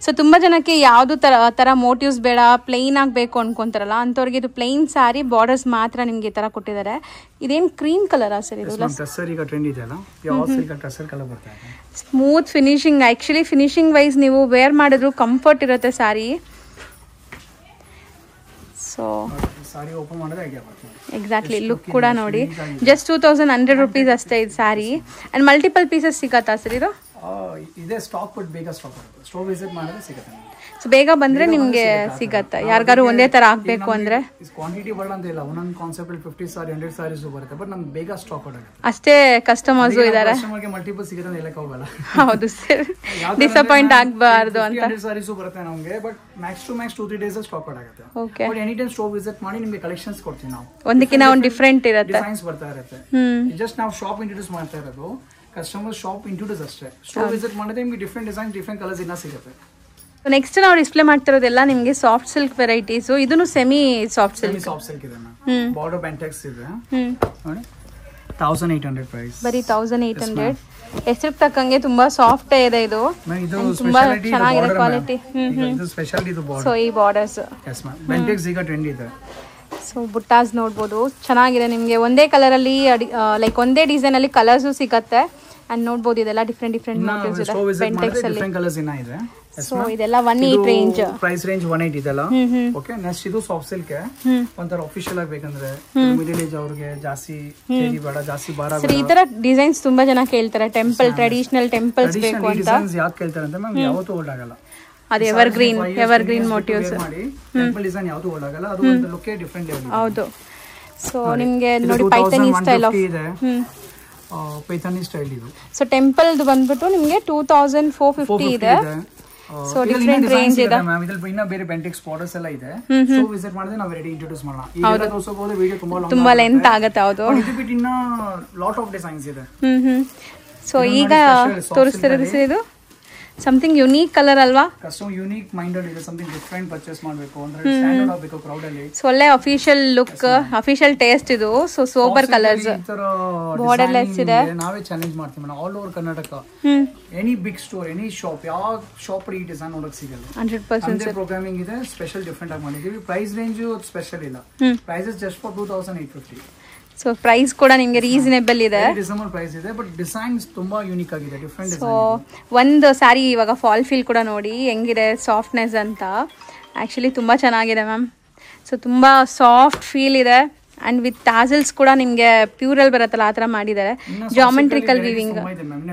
ಸೊ ತುಂಬಾ ಜನಕ್ಕೆ ಯಾವ್ದು ತರ ಮೋಟಿವ್ಸ್ ಬೇಡ, ಪ್ಲೈನ್ ಆಗಬೇಕು ಅನ್ಕೊಂತಾರಲ್ಲ, ಅಂತವ್ರಿಗೆ ಇದು ಪ್ಲೈನ್ ಸ್ಯಾರಿ, ಬಾರ್ಡರ್ಸ್ ಮಾತ್ರ ನಿಮ್ಗೆ ಈ ತರ ಕೊಟ್ಟಿದ್ದಾರೆ. ಇದೇನ್ ಕ್ರೀಮ್ ಕಲರಾ ಸರ್? ಇದು ಈಗ ಟ್ರೆಂಡ್ ಇದೆ ಅಲ್ಲ, ಪ್ಯೂರ್ ಟಸರ್ ಕಲರ್ ಬರ್ತಾ ಇದೆ. Smooth finishing. Actually finishing wise ನೀವು ವೇರ್ ಮಾಡಿದ್ರು ಕಂಫರ್ಟ್ ಇರುತ್ತೆ ಸ್ಯಾರಿ. ಸೊ ಸಾರಿ ಓಪನ್ ಮಾಡಿದ್ರೆ ಐಡಿಯಾ ಬರುತ್ತೆ. ಎಕ್ಸಾಕ್ಟ್ಲಿ, ಲುಕ್ ಕೂಡ ನೋಡಿ. ಜಸ್ಟ್ 2100 ರೂಪೀಸ್ ಅಷ್ಟೇ ಇದು ಸ್ಯಾರಿ. ಅಂಡ್ ಮಲ್ಟಿಪಲ್ ಪೀಸಸ್ ಸಿಗತ್ತಾ ಸರ್ ಇದು? ಇದೆ ಸ್ಟಾಕ್, ಬಟ್ ಬೇಗ ಸ್ಟಾಕ್ ಆಗುತ್ತೆ. ಸ್ಟೋರ್ ವಿಸಿಟ್ ಮಾಡಿದ್ರೆ ಸಿಗುತ್ತೆ. ಸೊ ಬೇಗ ಬಂದ್ರೆ ನಿಮ್ಗೆ ಸಿಗತ್ತೆ. ಯಾರಿಗಾರು ಒಂದೇ ತರ ಆಗ್ಬೇಕು ಅಂದ್ರೆ ಕ್ವಾಂಟಿಟಿ ಬರಲ್ಲ ಅಂತ ಇಲ್ಲ, ಒಂದೊಂದು ಕಾನ್ಸೆಪ್ಟ್ 50 ಸಾರಿ 100 ಸಾರೀಸ್ ಬರುತ್ತೆ, ಬಟ್ ನಮ್ಗೆ ಬೇಗ ಸ್ಟಾಕ್ ಆಗುತ್ತೆ. ಅಷ್ಟೇ ಕಸ್ಟಮರ್ಸ್ ಇದಾರೆ. ಕಸ್ಟಮರ್ಗೆ ಮಲ್ಟಿಪಲ್ ಸಿಗುತ್ತೆ ಅಂತ ಹೇಳಕ್ ಹೋಗಲ್ಲ. ಹೌದು ಸರ್, ಡಿಸಪಾಯಿಂಟ್ ಆಗಬಾರ್ದು ಅಂತ. 100 ಸಾರೀಸ್ ಬರುತ್ತೆ ನಮಗೆ, but max to max 2-3 days stock ಆಗುತ್ತೆ. Okay, but any time store visit ಮಾಡಿ ನಿಮಗೆ ಕಲೆಕ್ಷನ್ಸ್ ಕೊಡ್ತೀವಿ ನಾವು. ಒಂದಕ್ಕಿಂತ ಒಂದು ಡಿಫರೆಂಟ್ ಇರುತ್ತೆ, ಡಿಸೈನ್ಸ್ ಬರ್ತಾ ಇರುತ್ತೆ. ಜಸ್ಟ್ ನಾವು ಶಾಪ್ ಇಂಟ್ರೊಡ್ಯೂಸ್ ಮಾಡ್ತಾ ಇರೋದು, ಕಸ್ಟಮರ್ ಶಾಪ್ ಇಂಟ್ರೊಡ್ಯೂಸ್ ಅಷ್ಟೇ. ಸ್ಟೋರ್ ವಿಸಿಟ್ ಮಾಡಿದ್ರೆ ನಿಮಗೆ ಡಿಫರೆಂಟ್ ಡಿಸೈನ್, ಡಿಫರೆಂಟ್ ಕಲರ್ಸ್ ಇನ್ನ ಸಿಗುತ್ತೆ. ನೆಕ್ಸ್ಟ್ ನಾವು ಡಿಸ್ಪ್ಲೇ ಮಾಡ್ತಿರೋದೆಲ್ಲ ನಿಮಗೆ ಸಾಫ್ಟ್ ಸಿಲ್ಕ್ ವೆರೈಟೀಸ್. ಇದನ್ನು semi soft silk. Soft silk ಇದೆ ಮ್ಯಾಮ್, ಬಾರ್ಡರ್ ಬೆಂಟೆಕ್ಸ್ ಇದೆ ನೋಡಿ, 1800 ಪ್ರೈಸ್. ಬರೀ 1800. ಹೆಸರಿಗೆ ತಕ್ಕಂಗೆ ತುಂಬಾ ಸಾಫ್ಟ್ ಇದೆ ಇದು, ತುಂಬಾ ಚೆನ್ನಾಗಿದೆ ಕ್ವಾಲಿಟಿ. ಇದು ಸ್ಪೆಷಾಲಿಟಿ ಇದು ಬಾರ್ಡರ್. ಸೊ ಈ ಬಾರ್ಡರ್ಸ್ ಎಸ್ ಮ್ಯಾಮ್, ಬೆಂಟೆಕ್ಸ್ ಈಗ ಟ್ರೆಂಡ್ ಇದೆ. ಸೊ ಬುಟ್ಟಾಸ್ ನೋಡ್ಬೋದು, ಚೆನ್ನಾಗಿದೆ. ನಿಮಗೆ ಒಂದೇ ಕಲರ್ ಅಲ್ಲಿ ಲೈಕ್ ಒಂದೇ ಡಿಸೈನ್ ಅಲ್ಲಿ ಕಲರ್ಸು ಸಿಗತ್ತೆ. ಅಂಡ್ ನೋಡ್ಬೋದು ಇದೆಲ್ಲ ಡಿಫ್ರೆಂಟ್ ಮೋಟಿವ್ಸ್ ಇದೆ ಬೆಂಟೆಕ್ಸ್ ಅಲ್ಲಿ ಡಿಫರೆಂಟ್ ಕಲರ್ಸ್ ಇನ್ನ ಇದೆ ಸೊ ಇದೆಲ್ಲ 180 ರೇಂಜ್ ಪ್ರೈಸ್ ರೇಂಜ್ 180 ಇದೆಲ್ಲ ಓಕೆ ನೆಕ್ಸ್ಟ್ ಇದು ಸಾಫ್ಟ್ ಸಿಲ್ಕ್ ಒಂಥರ ಆಫಿಷಿಯಲ್ ಆಗಿ ಬೇಕಂದ್ರೆ ಮಿಡಲ್ ಏಜ್ ಅವ್ರಿಗೆ ಜಾಸ್ತಿ ಹೇರಿ ಬೇಡ ಜಾಸ್ತಿ ಭಾರ ಬೇಡ ಈ ತರ ಡಿಸೈನ್ಸ್ ತುಂಬಾ ಜನ ಕೇಳ್ತಾರೆ ಟೆಂಪಲ್ ಟ್ರೆಡಿಷನಲ್ ಟೆಂಪಲ್ಸ್ ಬೇಕು ಅಂತ ಡಿಸೈನ್ಸ್ ಯಾಕೆ ಕೇಳ್ತಾರೆ ಅಂತ ಮ್ಯಾಮ್ ಯಾವತ್ತೂ ಓಲ್ಡ್ ಆಗಲ್ಲ ಅದು ಎವರ್ಗ್ರೀನ್ ಮೋಟಿವ್ಸ್ ಟೆಂಪಲ್ ಡಿಸೈನ್ ಯಾವತ್ತೂ ಓಲ್ಡ್ ಆಗಲ್ಲ ಅದು ಒಂದು ಲುಕ್ ಡಿಫರೆಂಟ್ ಲೆವೆಲ್ ಹೌದು ಸೊ ನಿಮಗೆ ನೋಡಿ ಪೈಥಾನಿ ಸ್ಟೈಲ್ ಆಫ್ ಪೈಥಾನಿ ಸ್ಟೈಲ್ ಇದು ಸೊ ಟೆಂಪಲ್ ಬಂದ್ಬಿಟ್ಟು ನಿಮಗೆ 2450 ಇದೆ ಸೊ ಡಿಫರೆಂಟ್ ರೇಂಜ್ ಇದೆ ಮ್ಯಾಮ್ ಇದರಲ್ಲಿ ಇನ್ನ ಬೇರೆ ಬೆಂಟೆಕ್ಸ್ ಬಾರ್ಡರ್ಸ್ ಎಲ್ಲ ಇದೆ ಸೊ ವಿಸಿಟ್ ಮಾಡಿದ್ರೆ ನಾವು ರೆಡಿ ಇಂಟ್ರೊಡ್ಯೂಸ್ ಮಾಡೋಣ ಈಗ ತೋರಿಸಬಹುದು ವಿಡಿಯೋ ತುಂಬಾ ಲೆಂತ್ ಆಗುತ್ತೆ ಹೌದು ಇದು ಬಿಟ್ಟು ಇನ್ನ ಲಾಟ್ ಆಫ್ ಡಿಸೈನ್ಸ್ ಇದೆ ಸೊ ಈಗ ತೋರಿಸ್ತಿರೋದು ಇದು ಸಮಥಿಂಗ್ ಯುನೀಕ್ ಕಲರ್ ಅಲ್ವಾ ಕಸ್ಟಮರ್ ಯುನೀಕ್ ಮೈಂಡೆಡ್ ಇದೆ ಸಮಥಿಂಗ್ ಡಿಫರೆಂಟ್ ಪರ್ಚೇಸ್ ಮಾಡಬೇಕು ಅಂದ್ರೆ ಸ್ಟ್ಯಾಂಡರ್ಡ್ ಆಗಬೇಕು ಕ್ರೌಡ್ ಅಲ್ಲಿ ಸೊ ಒಳ್ಳೆ ಅಫಿಷಿಯಲ್ ಲುಕ್ ಅಫಿಷಿಯಲ್ ಟೇಸ್ಟ್ ಇದು ಸೊ ಸೋಬರ್ ಕಲರ್ಸ್ ಬಾರ್ಡರ್ಲೆಸ್ ಇದೆ ನಾವೇ ಚಾಲೆಂಜ್ ಮಾಡ್ತೀವಿ ನಾವು all over Karnataka any big store any shop ಯಾವ ಶಾಪ್ ಈ ಡಿಸೈನ್ ನೋಡಕ್ ಸಿಗಲ್ಲ 100% ಪ್ರೋಗ್ರಾಮಿಂಗ್ ಇದೆ ಸ್ಪೆಷಲ್ ಡಿಫರೆಂಟ್ ಆಗಿ ಮಾಡಿದೀವಿ ಪ್ರೈಸ್ ರೇಂಜ್ ಸ್ಪೆಷಲ್ ಇಲ್ಲ prices just for 2850 so price ಕೂಡ ನಿಮಗೆ ರೀಸನೇಬಲ್ ಇದೆ ರಿಸನಬಲ್ ಪ್ರೈಸ್ ಇದೆ ಬಟ್ ಡಿಸೈನ್ಸ್ ತುಂಬಾ ಯೂನಿಕ್ ಆಗಿದೆ ಡಿಫರೆಂಟ್ ಸೊ ಒಂದು ಸಾರಿ ಇವಾಗ ಫಾಲ್ ಫೀಲ್ ಕೂಡ ನೋಡಿ ಹೆಂಗಿದೆ ಸಾಫ್ಟ್ನೆಸ್ ಅಂತ ಆಕ್ಚುಲಿ ತುಂಬಾ ಚೆನ್ನಾಗಿದೆ ಮ್ಯಾಮ್ ಸೊ ತುಂಬಾ ಸಾಫ್ಟ್ ಫೀಲ್ ಇದೆ ಅಂಡ್ ವಿತ್ ಟಾಸಲ್ಸ್ ಕೂಡ ನಿಮಗೆ ಪ್ಯೂರಲ್ ಬರುತ್ತಲ್ಲ ಆ ಥರ ಮಾಡಿದ್ದಾರೆ ಜಾಮೆಟ್ರಿಕಲ್ ವೀವಿಂಗ್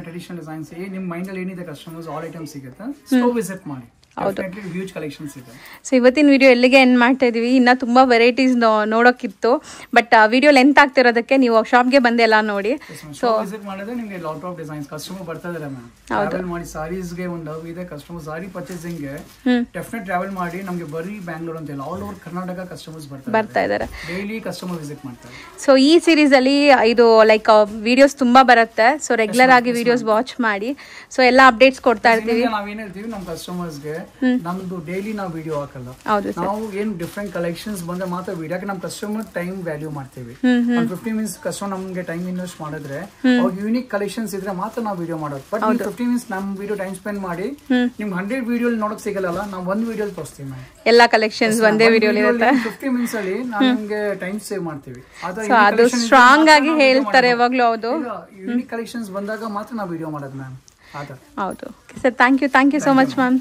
ಟ್ರೆಡಿಷನಲ್ ಡಿಸೈನ್ಸ್ ನಿಮ್ಮ ಮೈಂಡ್ ಅಲ್ಲಿ ಏನಿದೆ ಕಸ್ಟಮರ್ಸ್ ಆಲ್ ಐಟಮ್ಸ್ ಸಿಗುತ್ತೆ ಸೊ ವಿಸಿಟ್ ಮಾಡಿ ಹೌದು ಹ್ಯೂಜ್ ಕಲೆಕ್ಷನ್ಸ್ ಇದೆ ಸೊ ಇವತ್ತಿನ ವಿಡಿಯೋ ಎಲ್ಲಿಗೆ ಎಂಡ್ ಮಾಡ್ತಾ ಇದೀವಿ ಇನ್ನ ತುಂಬಾ ವೆರೈಟೀಸ್ ನೋಡೋಕ್ಕಿತ್ತು ಬಟ್ ವಿಡಿಯೋ ಲೆಂತ್ ಆಗ್ತಿರೋದಕ್ಕೆ ನೀವು ಶಾಪ್ಗೆ ಬಂದು ಎಲ್ಲ ನೋಡಿ ಸೊ ವಿಸಿಟ್ ಮಾಡಿದ್ರೆ ನಿಮಗೆ ಲಾಟ್ ಆಫ್ ಡಿಸೈನ್ಸ್ ಕಸ್ಟಮರ್ ಬರ್ತಾ ಇದ್ದಾರೆ ಮ್ಯಾಮ್ ಟ್ರಾವೆಲ್ ಮಾಡಿ ಸಾರೀಸ್ ಗೆ ಒಂದು ಲವ್ ಇದೆ ಕಸ್ಟಮರ್ ಸಾರಿ ಪರ್ಚೇಸಿಂಗ್ ಗೆ ಡೆಫಿನೆಟ್ ಟ್ರಾವೆಲ್ ಮಾಡಿ ನಮಗೆ ಬರೀ ಬ್ಯಾಂಗ್ಳೂರ್ ಅಂತ ಇಲ್ಲ ಆಲ್ ಓವರ್ ಕರ್ನಾಟಕ ಕಸ್ಟಮರ್ಸ್ ಬರ್ತಾ ಇದ್ದಾರೆ ಡೈಲಿ ಕಸ್ಟಮರ್ ವಿಸಿಟ್ ಮಾಡ್ತಾರೆ ಸೊ ಈ ಸೀರೀಸ್ ಅಲ್ಲಿ ಇದು ಲೈಕ್ ವಿಡಿಯೋಸ್ ತುಂಬಾ ಬರುತ್ತೆ ಸೊ ರೆಗ್ಯುಲರ್ ಆಗಿ ವಿಡಿಯೋಸ್ ವಾಚ್ ಮಾಡಿ ಸೊ ಎಲ್ಲ ಅಪ್ಡೇಟ್ಸ್ ಕೊಡ್ತಾ ಇರ್ತೀವಿ ನಾವೇನ್ ಹೇಳ್ತೀವಿ ನಮ್ಮ ಕಸ್ಟಮರ್ಸ್ ಗೆ ನಮ್ದು ಡೈಲಿ ನಾವು ವಿಡಿಯೋ ಹಾಕಲ್ಲ ನಾವು ಏನ್ ಡಿಫರೆಂಟ್ ಕಲೆಕ್ಷನ್ಸ್ ಬಂದ್ರೆ ಮಾತ್ರ ವಿಡಿಯೋ ನಮ್ ಕಸ್ಟಮರ್ ಟೈಮ್ ವ್ಯಾಲ್ಯೂ ಮಾಡ್ತೀವಿ 15 ಮಿನಿಟ್ಸ್ ಕಸ್ಟಮರ್ ನಮ್ಗೆ ಟೈಮ್ ಇನ್ವೆಸ್ಟ್ ಮಾಡಿದ್ರೆ ಅವ್ರಿಗೆ ಯೂನಿಕ್ ಕಲೆಕ್ಷನ್ಸ್ ಇದ್ರೆ ಮಾತ್ರ ನಾವು ವಿಡಿಯೋ ಮಾಡೋದು ಬಟ್ 15 ಮಿನಿಟ್ಸ್ ನಮ್ ವಿಡಿಯೋ ಟೈಮ್ ಸ್ಪೆಂಡ್ ಮಾಡಿ ನಿಮ್ 100 ವಿಡಿಯೋ ನೋಡಕ್ ಸಿಗಲ್ಲ ನಾವು ಒಂದು ವಿಡಿಯೋ ತೋರಿಸ್ತೀವಿ ಮ್ಯಾಮ್ ಎಲ್ಲಾ ಕಲೆಕ್ಷನ್ಸ್ ಒಂದೇ ವಿಡಿಯೋ ಇರುತ್ತೆ 15 ಮಿನಿಟ್ಸ್ ಅಲ್ಲಿ ನಾವು ನಿಮ್ಗೆ ಟೈಮ್ ಸೇವ್ ಮಾಡ್ತೀವಿ ಅದು ಸ್ಟ್ರಾಂಗ್ ಆಗಿ ಹೇಳ್ತಾರೆ ಯಾವಾಗ್ಲೂ ಹೌದು ಯೂನಿಕ್ ಕಲೆಕ್ಷನ್ಸ್ ಬಂದಾಗ ಮಾತ್ರ ನಾವು ವಿಡಿಯೋ ಮಾಡೋದು ಮ್ಯಾಮ್ ಹೌದು sir thank you so much ma'am